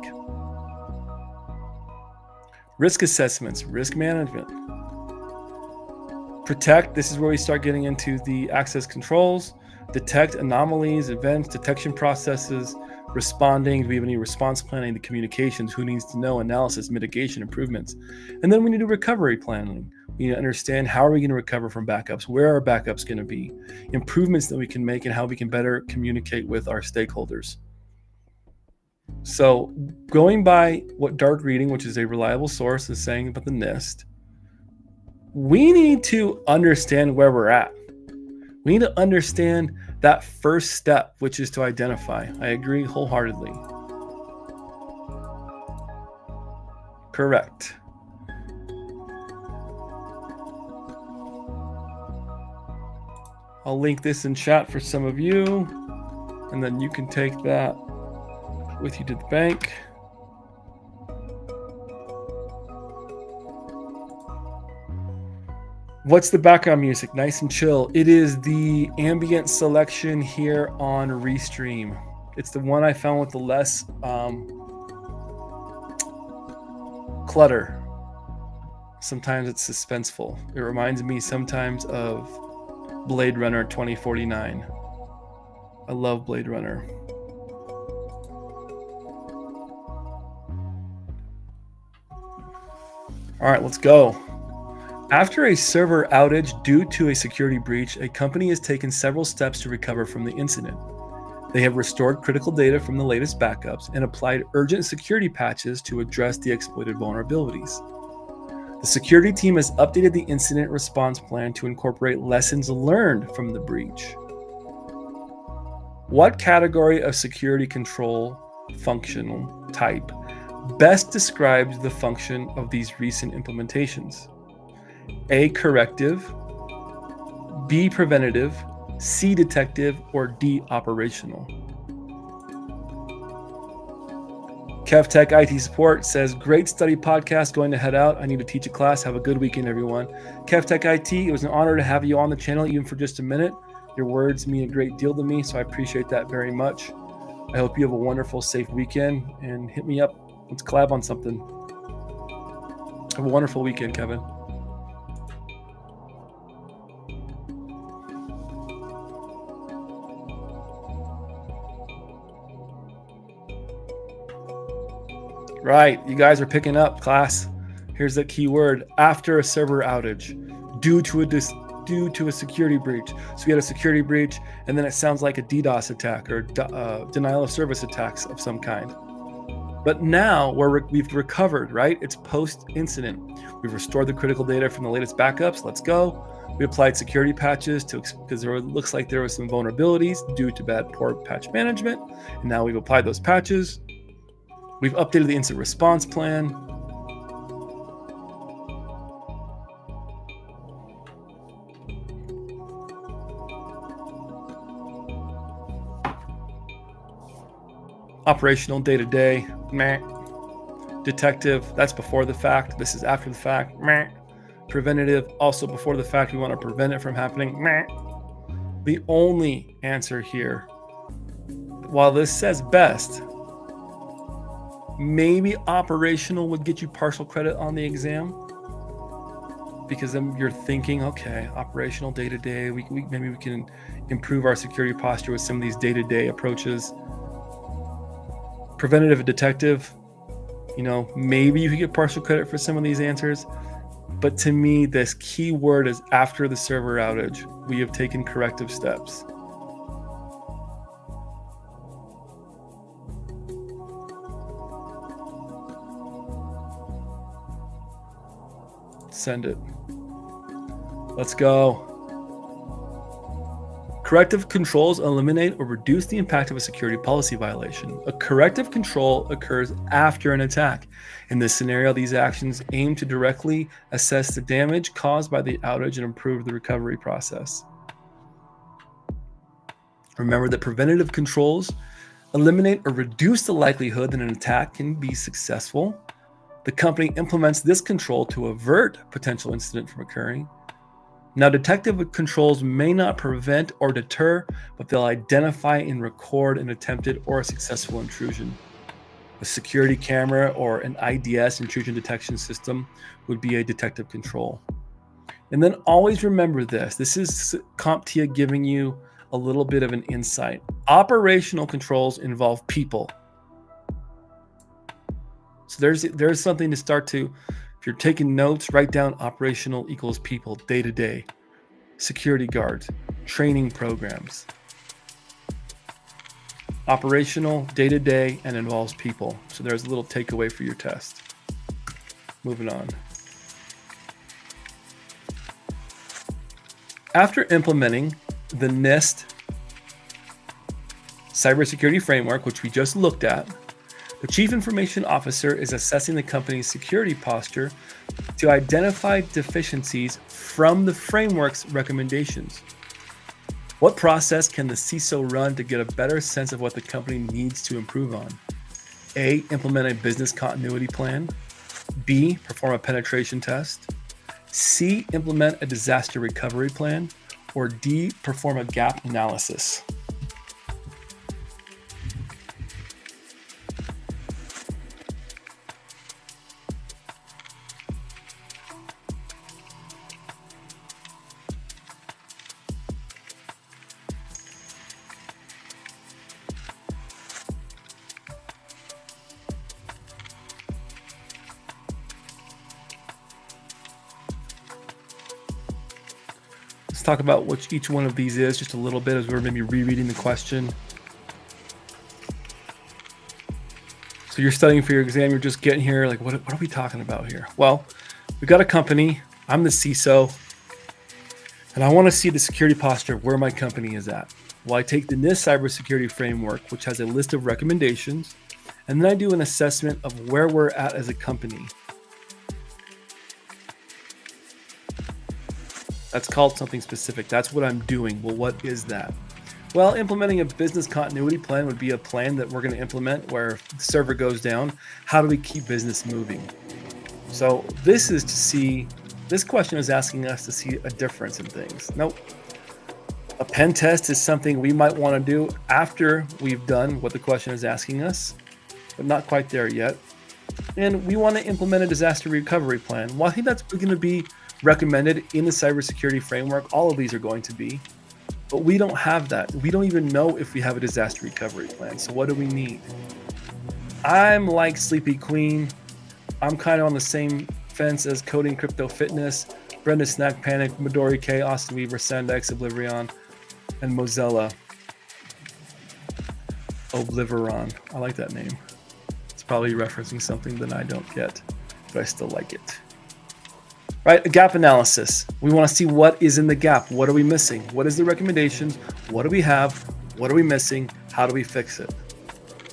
Risk assessments, risk management. Protect, this is where we start getting into the access controls. Detect anomalies, events, detection processes, responding. Do we have any response planning, the communications, who needs to know, analysis, mitigation, improvements. And then we need to recovery planning. We need to understand how are we going to recover from backups, where are backups going to be, improvements that we can make, and how we can better communicate with our stakeholders. So going by what dark reading, which is a reliable source, is saying about the NIST, we need to understand where we're at. We need to understand that first step, which is to identify. I agree wholeheartedly. Correct. I'll link this in chat for some of you, and then you can take that with you to the bank. What's the background music? Nice and chill. It is the ambient selection here on Restream. It's the one I found with the less clutter. Sometimes it's suspenseful. It reminds me sometimes of Blade Runner 2049. I love Blade Runner. All right, let's go. After a server outage due to a security breach, a company has taken several steps to recover from the incident. They have restored critical data from the latest backups and applied urgent security patches to address the exploited vulnerabilities. The security team has updated the incident response plan to incorporate lessons learned from the breach. What category of security control functional type best describes the function of these recent implementations? A, corrective, B, preventative, C, detective, or D, operational? KevTech IT Support says, great study podcast, going to head out. I need to teach a class. Have a good weekend, everyone. KevTech IT, it was an honor to have you on the channel, even for just a minute. Your words mean a great deal to me, so I appreciate that very much. I hope you have a wonderful, safe weekend, and hit me up. Let's collab on something. Have a wonderful weekend, Kevin. Right, you guys are picking up, class. Here's the key word: after a server outage, due to a security breach. So we had a security breach, and then it sounds like a DDoS attack or denial of service attacks of some kind. But now we've recovered, right? It's post-incident. We've restored the critical data from the latest backups. Let's go. We applied security patches because it looks like there were some vulnerabilities due to poor patch management. And now we've applied those patches. We've updated the incident response plan. Operational, day-to-day, meh. Detective, that's before the fact. This is after the fact, meh. Preventative, also before the fact. We want to prevent it from happening, meh. The only answer here, while this says best, maybe operational would get you partial credit on the exam, because then you're thinking, okay, operational, day-to-day, maybe we can improve our security posture with some of these day-to-day approaches. Preventative and detective, maybe you could get partial credit for some of these answers. But to me, this key word is after the server outage, we have taken corrective steps. Send it. Let's go. Corrective controls eliminate or reduce the impact of a security policy violation. A corrective control occurs after an attack. In this scenario, these actions aim to directly assess the damage caused by the outage and improve the recovery process. Remember that preventative controls eliminate or reduce the likelihood that an attack can be successful. The company implements this control to avert potential incident from occurring. Now, detective controls may not prevent or deter, but they'll identify and record an attempted or a successful intrusion. A security camera or an IDS, intrusion detection system, would be a detective control. And then always remember this. This is CompTIA giving you a little bit of an insight. Operational controls involve people. So there's something to start to, if you're taking notes, write down operational equals people, day to day, security guards, training programs. Operational, day to day, and involves people. So there's a little takeaway for your test. Moving on. After implementing the NIST cybersecurity framework, which we just looked at, the Chief Information Officer is assessing the company's security posture to identify deficiencies from the framework's recommendations. What process can the CISO run to get a better sense of what the company needs to improve on? A, implement a business continuity plan. B, perform a penetration test. C, implement a disaster recovery plan. Or D, perform a gap analysis. Let's talk about what each one of these is just a little bit as we're maybe rereading the question. So you're studying for your exam, you're just getting here, like, what are we talking about here? Well, we've got a company, I'm the CISO, and I want to see the security posture of where my company is at. Well, I take the NIST cybersecurity framework, which has a list of recommendations, and then I do an assessment of where we're at as a company. That's called something specific. That's what I'm doing. Well, what is that? Well, implementing a business continuity plan would be a plan that we're going to implement where if the server goes down, how do we keep business moving? So this is to see, this question is asking us to see a difference in things. Nope. A pen test is something we might want to do after we've done what the question is asking us, but not quite there yet. And we want to implement a disaster recovery plan. Well, I think that's going to be recommended in the cybersecurity framework. All of these are going to be, but we don't have that. We don't even know if we have a disaster recovery plan. So what do we need? I'm like Sleepy Queen. I'm kind of on the same fence as Coding Crypto Fitness, Brenda Snack Panic, Midori K, Austin Weaver, Sandex, Oblivion, and Mozilla. Oblivion. I like that name. It's probably referencing something that I don't get, but I still like it. Right, a gap analysis. We want to see what is in the gap. What are we missing? What is the recommendations? What do we have? What are we missing? How do we fix it?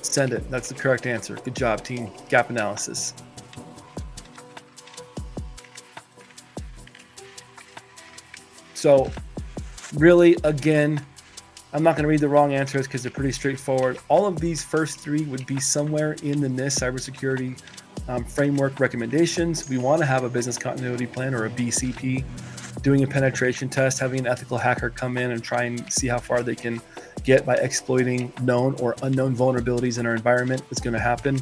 Send it. That's the correct answer. Good job, team. Gap analysis. So really, again, I'm not going to read the wrong answers because they're pretty straightforward. All of these first three would be somewhere in the NIST cybersecurity framework recommendations. We want to have a business continuity plan or a BCP, doing a penetration test, having an ethical hacker come in and try and see how far they can get by exploiting known or unknown vulnerabilities in our environment is going to happen.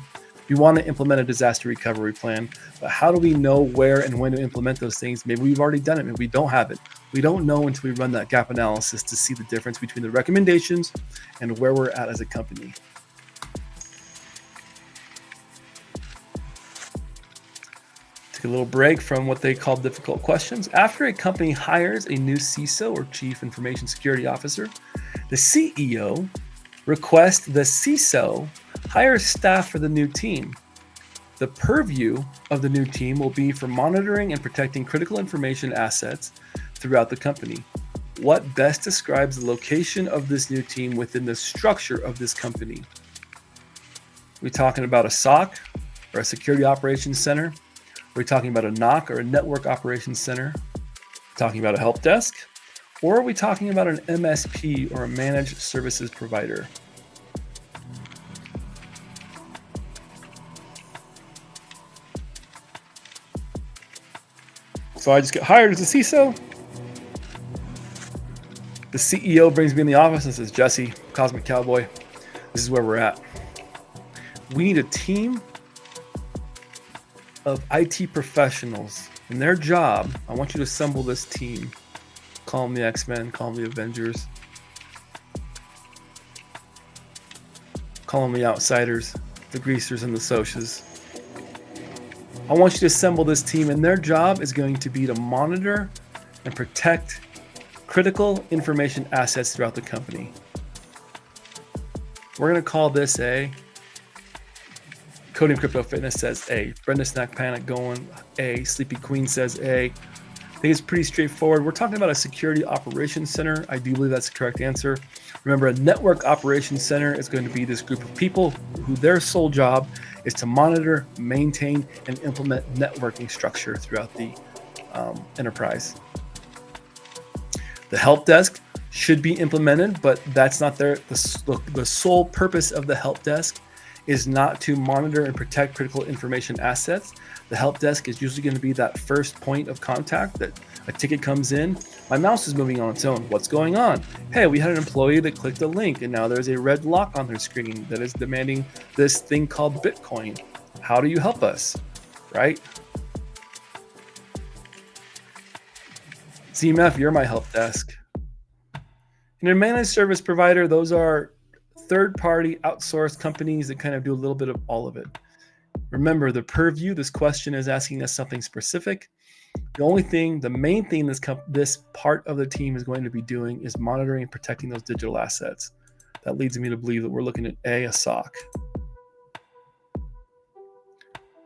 We want to implement a disaster recovery plan, but how do we know where and when to implement those things? Maybe we've already done it, maybe we don't have it. We don't know until we run that gap analysis to see the difference between the recommendations and where we're at as a company. A little break from what they call difficult questions. After a company hires a new CISO or Chief Information Security Officer, the CEO requests the CISO hire staff for the new team. The purview of the new team will be for monitoring and protecting critical information assets throughout the company. What best describes the location of this new team within the structure of this company? We're talking about a SOC or a Security Operations Center. We're talking about a NOC or a Network Operations Center, talking about a help desk, Or are we talking about an MSP or a managed services provider? So I just get hired as a CISO. The CEO brings me in the office and says, Jesse, Cosmic Cowboy, this is where we're at. We need a team of IT professionals. And their job, I want you to assemble this team. Call them the X-Men, call them the Avengers. Call them the Outsiders, the Greasers and the Socias. I want you to assemble this team, and their job is going to be to monitor and protect critical information assets throughout the company. We're going to call this A. Coding Crypto Fitness says A. Brenda Snack Panic going A. Sleepy Queen says A. I think it's pretty straightforward. We're talking about a security operations center. I do believe that's the correct answer. Remember, a network operations center is going to be this group of people who their sole job is to monitor, maintain, and implement networking structure throughout the enterprise. The help desk should be implemented, but that's not the sole purpose of the help desk is not to monitor and protect critical information assets. The help desk is usually going to be that first point of contact that a ticket comes in. My mouse is moving on its own. What's going on? Hey, we had an employee that clicked a link and now there's a red lock on their screen that is demanding this thing called Bitcoin. How do you help us? Right? ZMF, you're my help desk. And a managed service provider, those are third-party outsourced companies that kind of do a little bit of all of it. Remember, the purview, this question is asking us something specific. The main thing this part of the team is going to be doing is monitoring and protecting those digital assets. That leads me to believe that we're looking at a SOC.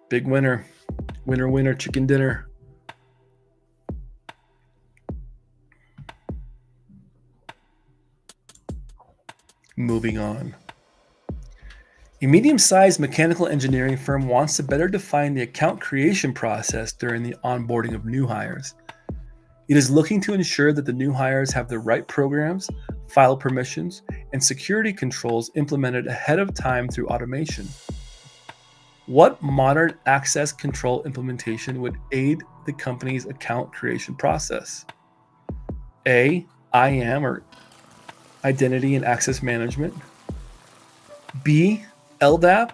Big winner. Winner, winner, chicken dinner. Moving on. A medium-sized mechanical engineering firm wants to better define the account creation process during the onboarding of new hires. It is looking to ensure that the new hires have the right programs, file permissions, and security controls implemented ahead of time through automation. What modern access control implementation would aid the company's account creation process? A. IAM, or Identity and Access Management. B. LDAP,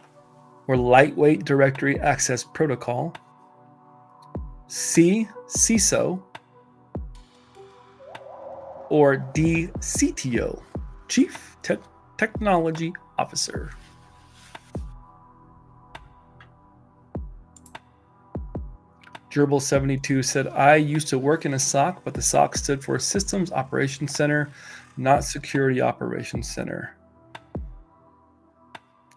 or Lightweight Directory Access Protocol. C. CISO, or D. CTO, Chief Technology Officer. Gerbil72 said, I used to work in a SOC, but the SOC stood for Systems Operations Center, not Security Operations Center.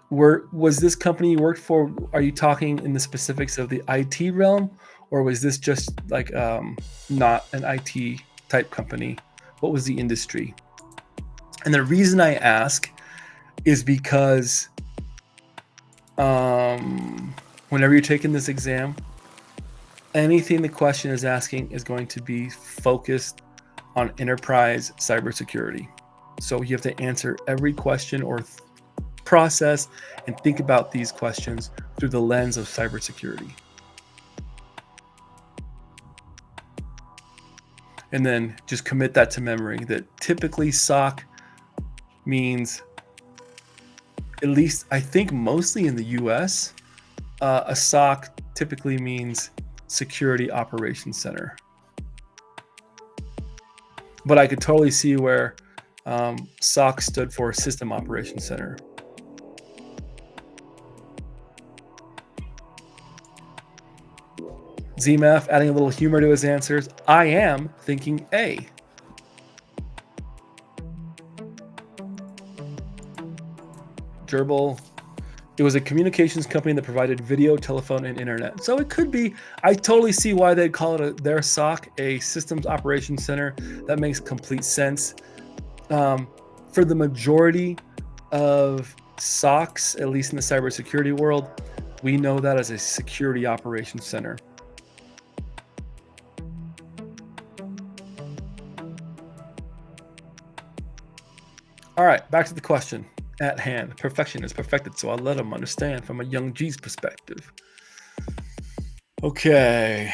Was this company you worked for, are you talking in the specifics of the IT realm, or was this just like not an IT type company? What was the industry? And the reason I ask is because whenever you're taking this exam, anything the question is asking is going to be focused on enterprise cybersecurity. So you have to answer every question or process and think about these questions through the lens of cybersecurity. And then just commit that to memory, that typically SOC means, at least I think mostly in the US, a SOC typically means Security Operations Center. But I could totally see where SOC stood for System Operations Center. ZMF adding a little humor to his answers. I am thinking A. Gerbil, it was a communications company that provided video, telephone, and internet. So it could be, I totally see why they'd call it their SOC, a Systems Operations Center. That makes complete sense. For the majority of SOCs, at least in the cybersecurity world, we know that as a Security Operations Center. All right, back to the question at hand. Perfection is perfected, so I'll let them understand from a young G's perspective. Okay.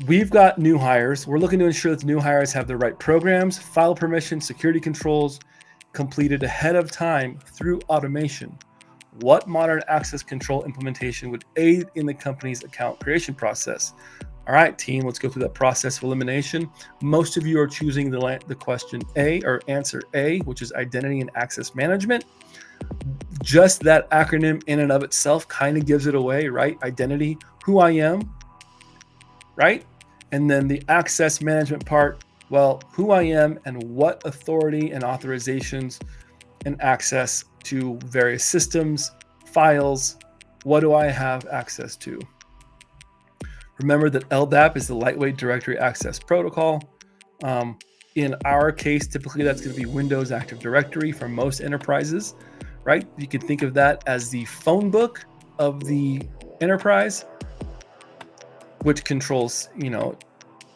We've got new hires. We're looking to ensure that the new hires have the right programs, file permissions, security controls completed ahead of time through automation. What modern access control implementation would aid in the company's account creation process? All right, team, let's go through that process of elimination. Most of you are choosing the question A, or answer A, which is identity and access management. Just that acronym in and of itself kind of gives it away, right? Identity, who I am, right? And then the access management part, well, who I am and what authority and authorizations and access to various systems, files, what do I have access to? Remember that LDAP is the Lightweight Directory Access Protocol. In our case, typically that's going to be Windows Active Directory for most enterprises, right? You can think of that as the phone book of the enterprise, which controls,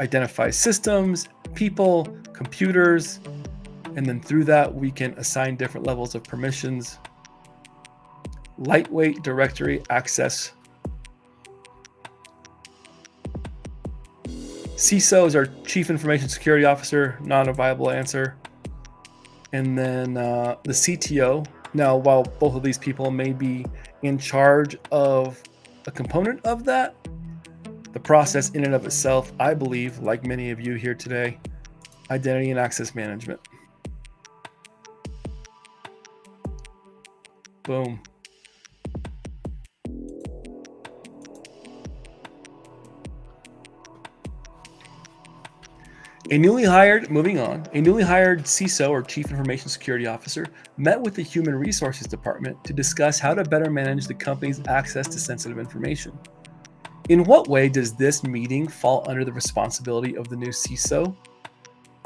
identifies systems, people, computers, and then through that we can assign different levels of permissions. Lightweight directory access. CISO is our Chief Information Security Officer, not a viable answer. And then the CTO. Now, while both of these people may be in charge of a component of that, the process in and of itself, I believe, like many of you here today, identity and access management. Boom. Moving on, a newly hired CISO, or Chief Information Security Officer, met with the Human Resources Department to discuss how to better manage the company's access to sensitive information. In what way does this meeting fall under the responsibility of the new CISO?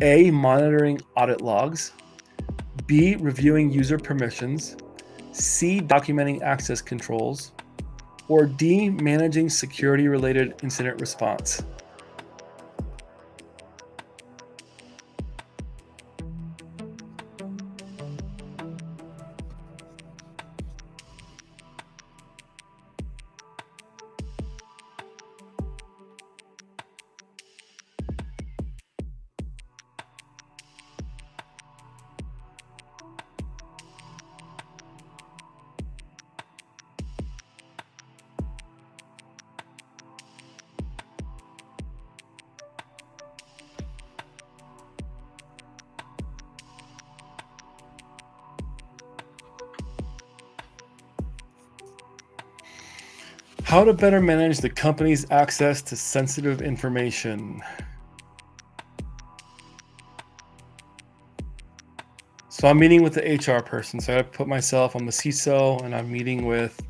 A, monitoring audit logs. B, reviewing user permissions. C, documenting access controls. Or D, managing security-related incident response. How to better manage the company's access to sensitive information. So I'm meeting with the HR person. So I put myself on the CISO and I'm meeting with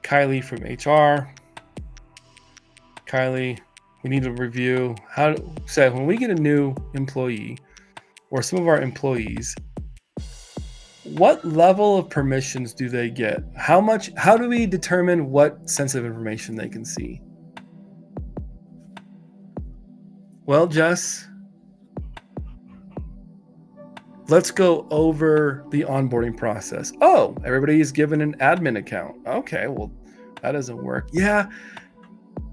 Kylie from HR. Kylie, we need to review when we get a new employee or some of our employees, what level of permissions do they get? How do we determine what sensitive information they can see? Well, Jess, let's go over the onboarding process. Oh, everybody is given an admin account. Okay, well, that doesn't work. Yeah,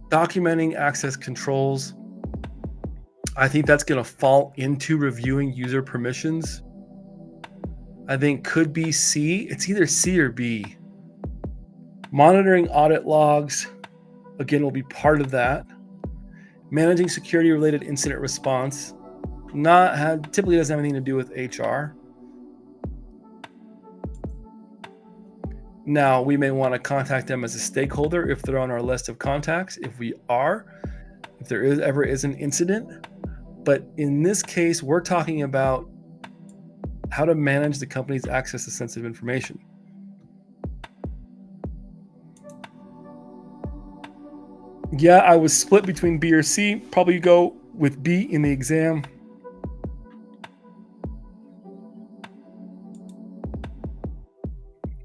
documenting access controls. I think that's going to fall into reviewing user permissions. I think could be C. It's either C or B. Monitoring audit logs, again, will be part of that. Managing security-related incident response, typically doesn't have anything to do with HR. Now, we may want to contact them as a stakeholder if they're on our list of contacts. If there ever is an incident. But in this case, we're talking about how to manage the company's access to sensitive information. Yeah, I was split between B or C. Probably go with B in the exam.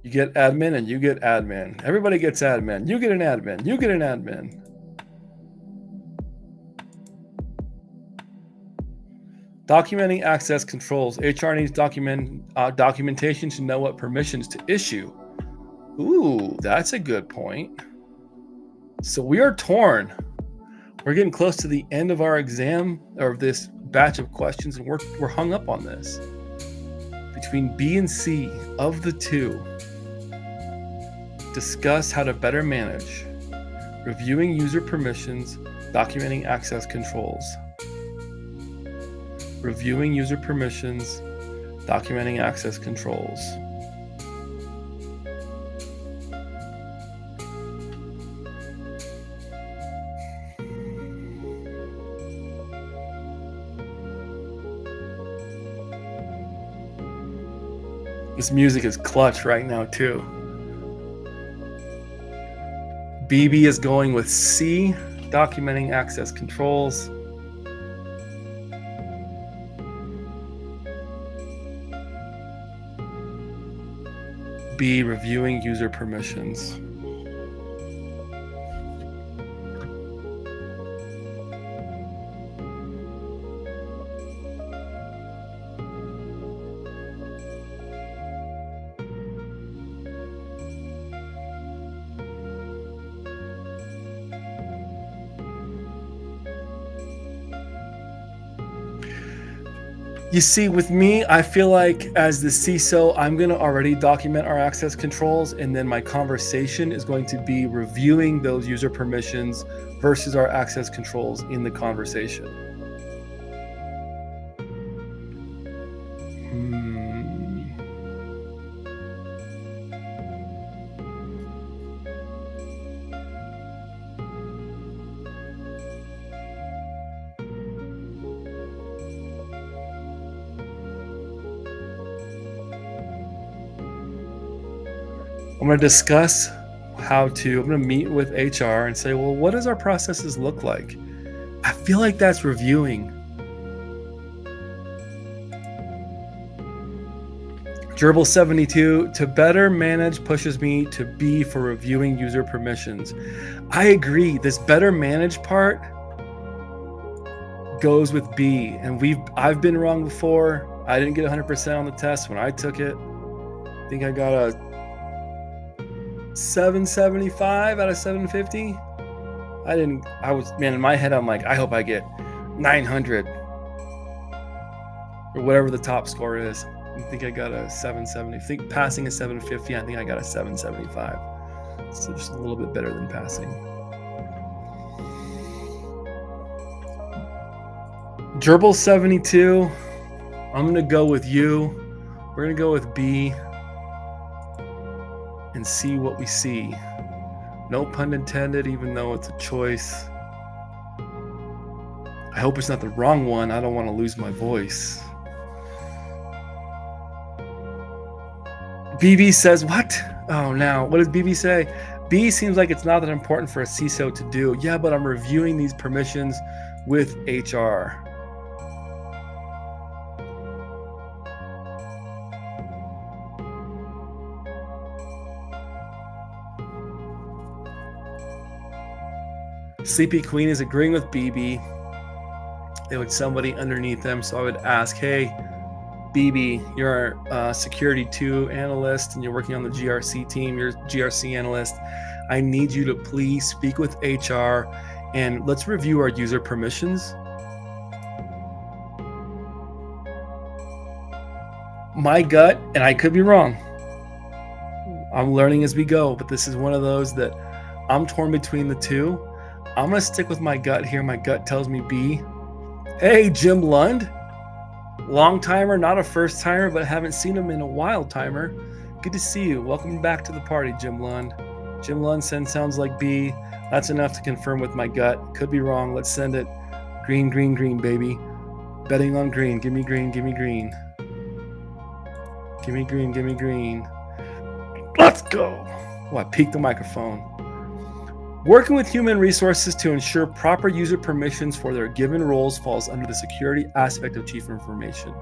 You get admin and you get admin. Everybody gets admin. You get an admin. You get an admin. Documenting access controls. HR needs documentation to know what permissions to issue. Ooh, that's a good point. So we are torn. We're getting close to the end of our exam, or this batch of questions, and we're hung up on this. Between B and C, of the two, discuss how to better manage reviewing user permissions, documenting access controls. Reviewing user permissions, documenting access controls. This music is clutch right now too. BB is going with C, documenting access controls. B, reviewing user permissions. You see, with me, I feel like as the CISO, I'm going to already document our access controls, and then my conversation is going to be reviewing those user permissions versus our access controls in the conversation. I'm going to discuss I'm going to meet with HR and say, well, what does our processes look like? I feel like that's reviewing. Gerbil 72, to better manage pushes me to B for reviewing user permissions. I agree. This better manage part goes with B, and I've been wrong before. I didn't get 100% on the test when I took it. I think I got a 775 out of 750. In my head, I'm like, I hope I get 900 or whatever the top score is. I think I got a 770. I think passing a 750, I think I got a 775. So just a little bit better than passing. Gerbil 72, I'm going to go with you. We're going to go with B and see what we see. No pun intended, even though it's a choice. I hope it's not the wrong one. I don't want to lose my voice. BB says, what? Oh, now, what does BB say? B seems like it's not that important for a CISO to do. Yeah, but I'm reviewing these permissions with HR. Sleepy Queen is agreeing with BB. There was somebody underneath them, so I would ask, hey, BB, you're a Security 2 analyst, and you're working on the GRC team. You're a GRC analyst. I need you to please speak with HR, and let's review our user permissions. My gut, and I could be wrong, I'm learning as we go, but this is one of those that I'm torn between the two. I'm going to stick with my gut here. My gut tells me B. Hey, Jim Lund. Long timer, not a first timer, but haven't seen him in a while timer. Good to see you. Welcome back to the party, Jim Lund. Jim Lund sounds like B. That's enough to confirm with my gut. Could be wrong. Let's send it. Green, green, green, baby. Betting on green. Give me green, give me green. Give me green, give me green. Let's go. Oh, I peaked the microphone. Working with human resources to ensure proper user permissions for their given roles falls under the security aspect of Chief Information.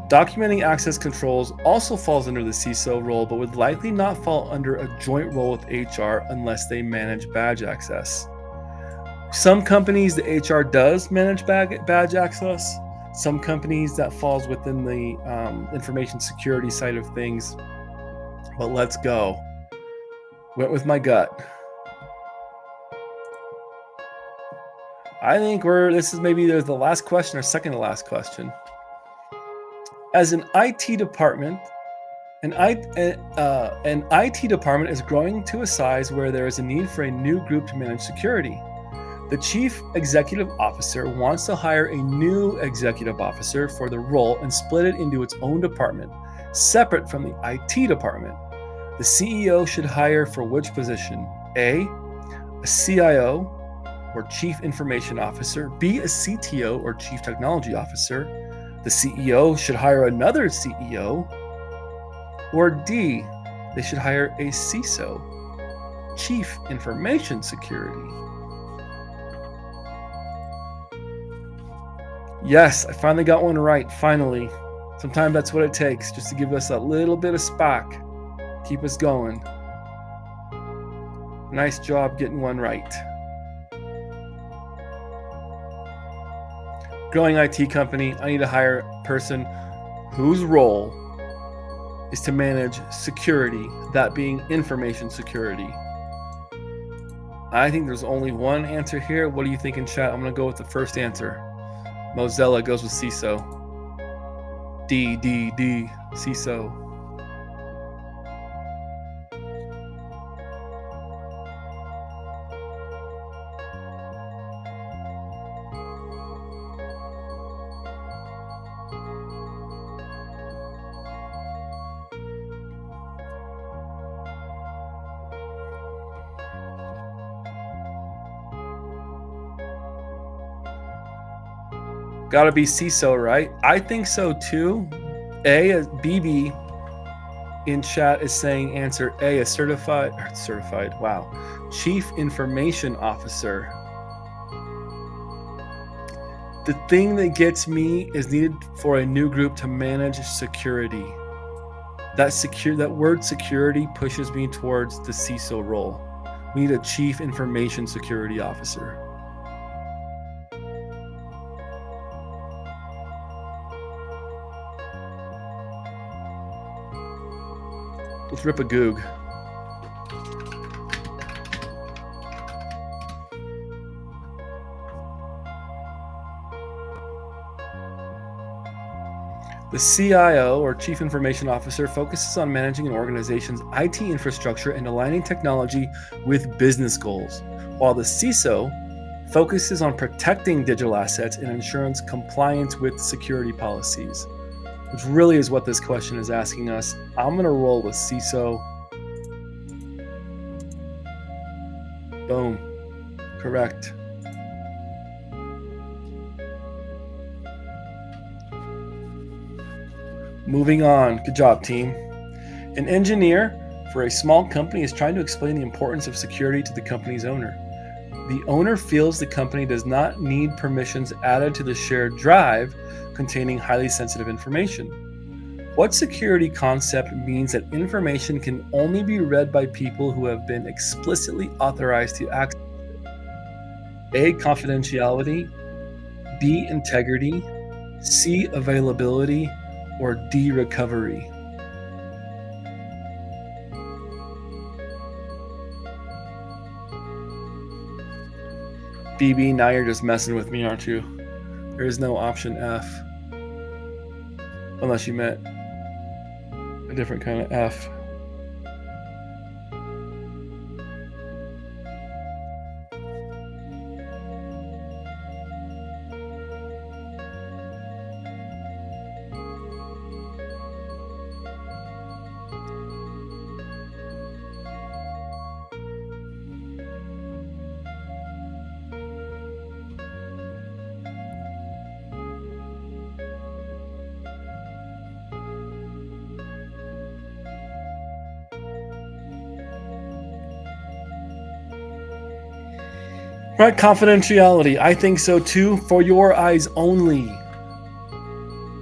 Documenting access controls also falls under the CISO role, but would likely not fall under a joint role with HR unless they manage badge access. Some companies, the HR does manage badge access. Some companies that falls within the information security side of things. But let's go. Went with my gut. I think this is maybe the last question or second to last question. As an IT department, an IT department is growing to a size where there is a need for a new group to manage security. The chief executive officer wants to hire a new executive officer for the role and split it into its own department, separate from the IT department. The CEO should hire for which position? A CIO or Chief Information Officer, B, a CTO or Chief Technology Officer. The CEO should hire another CEO, or D, they should hire a CISO, Chief Information Security. Yes, I finally got one right, finally. Sometimes that's what it takes, just to give us a little bit of spark, keep us going. Nice job getting one right. Growing IT company, I need to hire a person whose role is to manage security, that being information security. I think there's only one answer here. What do you think in chat? I'm going to go with the first answer. Mozilla goes with CISO. D, CISO. Gotta be CISO, right? I think so too. BB in chat is saying answer A, a certified, wow. Chief Information Officer. The thing that gets me is needed for a new group to manage security. That word security pushes me towards the CISO role. We need a Chief Information Security Officer. Let's rip a goog. The CIO, or Chief Information Officer, focuses on managing an organization's IT infrastructure and aligning technology with business goals, while the CISO focuses on protecting digital assets and ensuring compliance with security policies, which really is what this question is asking us. I'm going to roll with CISO. Boom. Correct. Moving on. Good job, team. An engineer for a small company is trying to explain the importance of security to the company's owner. The owner feels the company does not need permissions added to the shared drive containing highly sensitive information. What security concept means that information can only be read by people who have been explicitly authorized to access it? A, confidentiality, B, integrity, C, availability, or D, recovery? BB, now you're just messing with me, aren't you? There is no option F. Unless you meant a different kind of F. Right, confidentiality. I think so too. For your eyes only.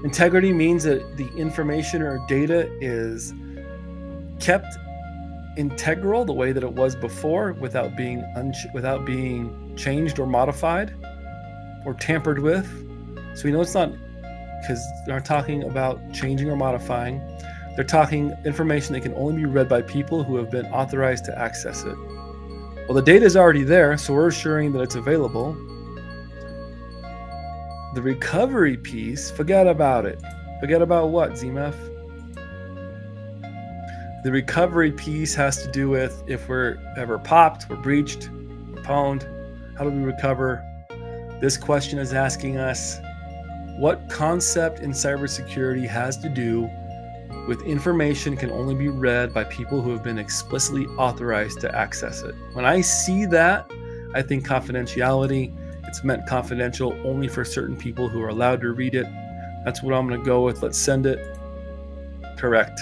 Integrity means that the information or data is kept integral the way that it was before, without being changed or modified or tampered with. So we know it's not, because they're not talking about changing or modifying. They're talking information that can only be read by people who have been authorized to access it. Well, the data is already there, so we're assuring that it's available. The recovery piece, forget about it. Forget about what, ZMF? The recovery piece has to do with if we're ever popped, we're breached, we're pwned, how do we recover? This question is asking us what concept in cybersecurity has to do with information can only be read by people who have been explicitly authorized to access it. When I see that, I think confidentiality. It's meant confidential only for certain people who are allowed to read it. That's what I'm going to go with. Let's send it. Correct.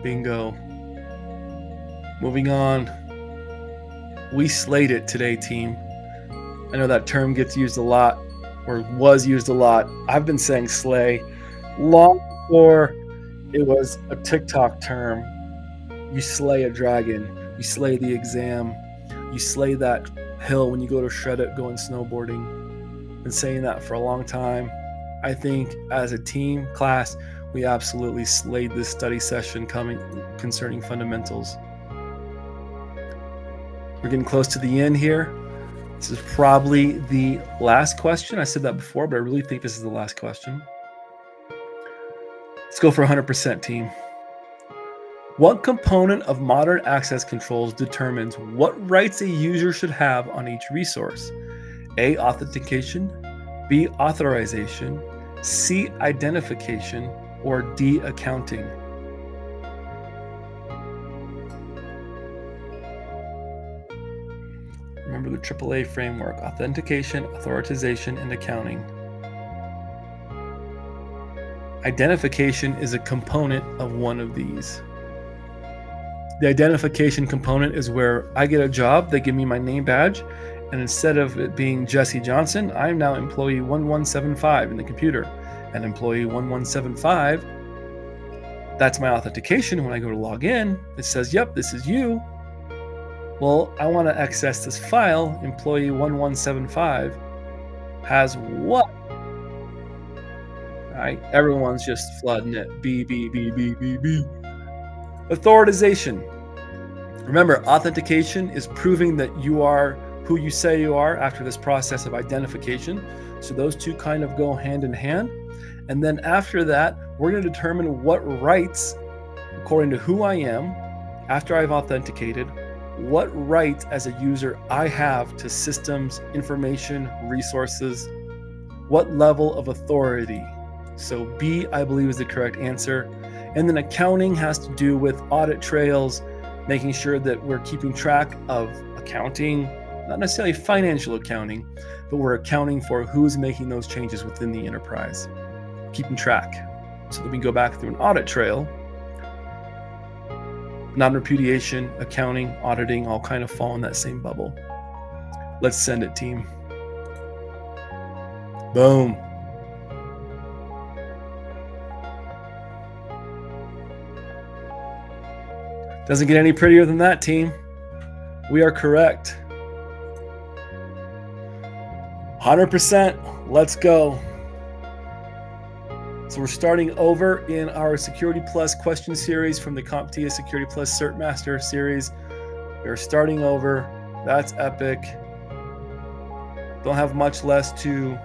Bingo. Moving on. We slayed it today, team. I know that term gets used a lot, or was used a lot. I've been saying slay long before it was a TikTok term. You slay a dragon. You slay the exam. You slay that hill when you go to shred it going snowboarding. Been saying that for a long time. I think as a team class, we absolutely slayed this study session concerning fundamentals. We're getting close to the end here. This is probably the last question. I said that before, but I really think this is the last question. Let's go for 100%, team. What component of modern access controls determines what rights a user should have on each resource? A, authentication, B, authorization, C, identification, or D, accounting? Remember the AAA framework: authentication, authorization, and accounting. Identification is a component of one of these. The identification component is where I get a job, they give me my name badge, and instead of it being Jesse Johnson, I'm now employee 1175 in the computer. And employee 1175, that's my authentication. When I go to log in, it says, yep, this is you. Well, I want to access this file. Employee 1175 has what? All right, everyone's just flooding it. B. Authorization. Remember, authentication is proving that you are who you say you are after this process of identification. So those two kind of go hand in hand. And then after that, we're going to determine what rights, according to who I am, after I've authenticated, what rights as a user I have to systems, information, resources, what level of authority. So B, I believe, is the correct answer. And then accounting has to do with audit trails, making sure that we're keeping track of accounting, not necessarily financial accounting, but we're accounting for who's making those changes within the enterprise, keeping track so that we can go back through an audit trail. Non-repudiation, accounting, auditing, all kind of fall in that same bubble. Let's send it, team. Boom. Doesn't get any prettier than that, team. We are correct. 100%. Let's go. So we're starting over in our Security Plus question series from the CompTIA Security Plus Cert Master series. We're starting over. That's epic. Don't have much less to.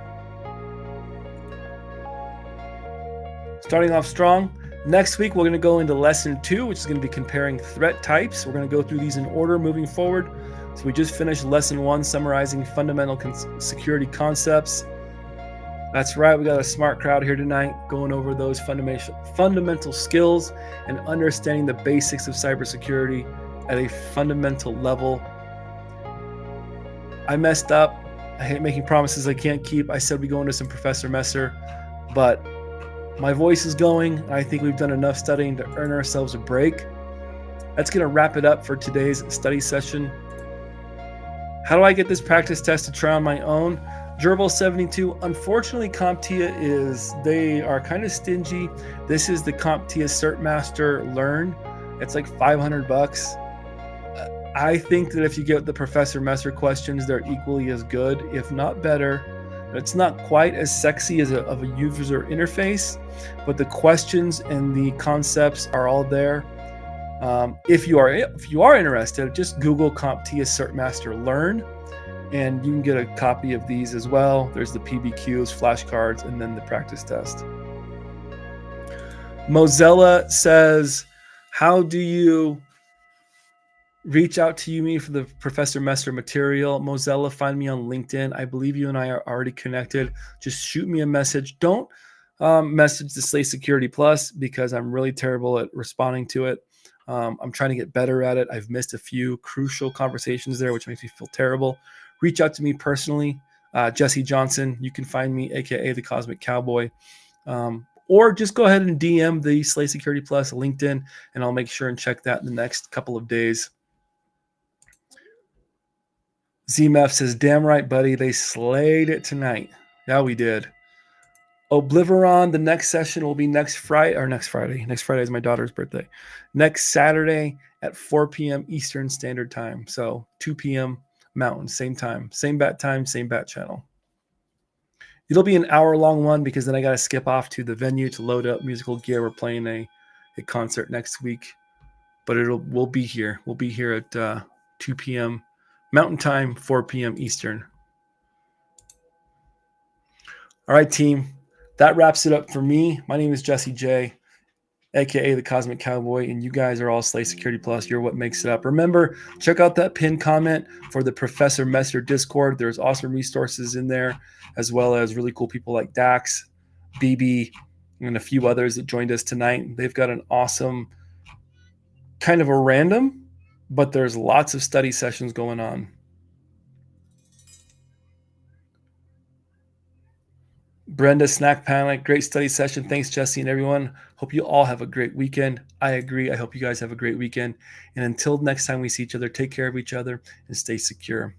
Starting off strong. Next week, we're going to go into lesson 2, which is going to be comparing threat types. We're going to go through these in order moving forward. So we just finished lesson 1, summarizing fundamental security concepts. That's right. We got a smart crowd here tonight going over those fundamental skills and understanding the basics of cybersecurity at a fundamental level. I messed up. I hate making promises I can't keep. I said we go into some Professor Messer, but my voice is going. I think we've done enough studying to earn ourselves a break. That's going to wrap it up for today's study session. How do I get this practice test to try on my own? Gerbil72, unfortunately, CompTIA they are kind of stingy. This is the CompTIA Cert Master Learn. It's like $500. I think that if you get the Professor Messer questions, they're equally as good, if not better. It's not quite as sexy as of a user interface, but the questions and the concepts are all there. If you are interested, just Google CompTIA Cert Master Learn, and you can get a copy of these as well. There's the PBQs, flashcards, and then the practice test. Mozilla says, how do you reach out to me for the Professor Messer material? Mozilla, find me on LinkedIn. I believe you and I are already connected. Just shoot me a message. Don't message the Slay Security Plus because I'm really terrible at responding to it. I'm trying to get better at it. I've missed a few crucial conversations there, which makes me feel terrible. Reach out to me personally. Jesse Johnson, you can find me, aka the Cosmic Cowboy. Or just go ahead and DM the Slay Security Plus LinkedIn, and I'll make sure and check that in the next couple of days. ZMF says, damn right, buddy. They slayed it tonight. Yeah, we did. Oblivion, the next session will be next Friday. Next Friday is my daughter's birthday. Next Saturday at 4 p.m. Eastern Standard Time. So 2 p.m. Mountain, same time, same bat channel. It'll be an hour-long one because then I got to skip off to the venue to load up musical gear. We're playing a concert next week, but we'll be here. We'll be here at 2 p.m. Mountain Time, 4 p.m. Eastern. All right, team. That wraps it up for me. My name is Jesse J, aka the Cosmic Cowboy, and you guys are all Slay Security Plus. You're what makes it up. Remember, check out that pinned comment for the Professor Messer Discord. There's awesome resources in there, as well as really cool people like Dax, BB, and a few others that joined us tonight. They've got an awesome, kind of a random, but there's lots of study sessions going on. Brenda, Snack Panic, great study session. Thanks, Jesse and everyone. Hope you all have a great weekend. I agree. I hope you guys have a great weekend. And until next time we see each other, take care of each other and stay secure.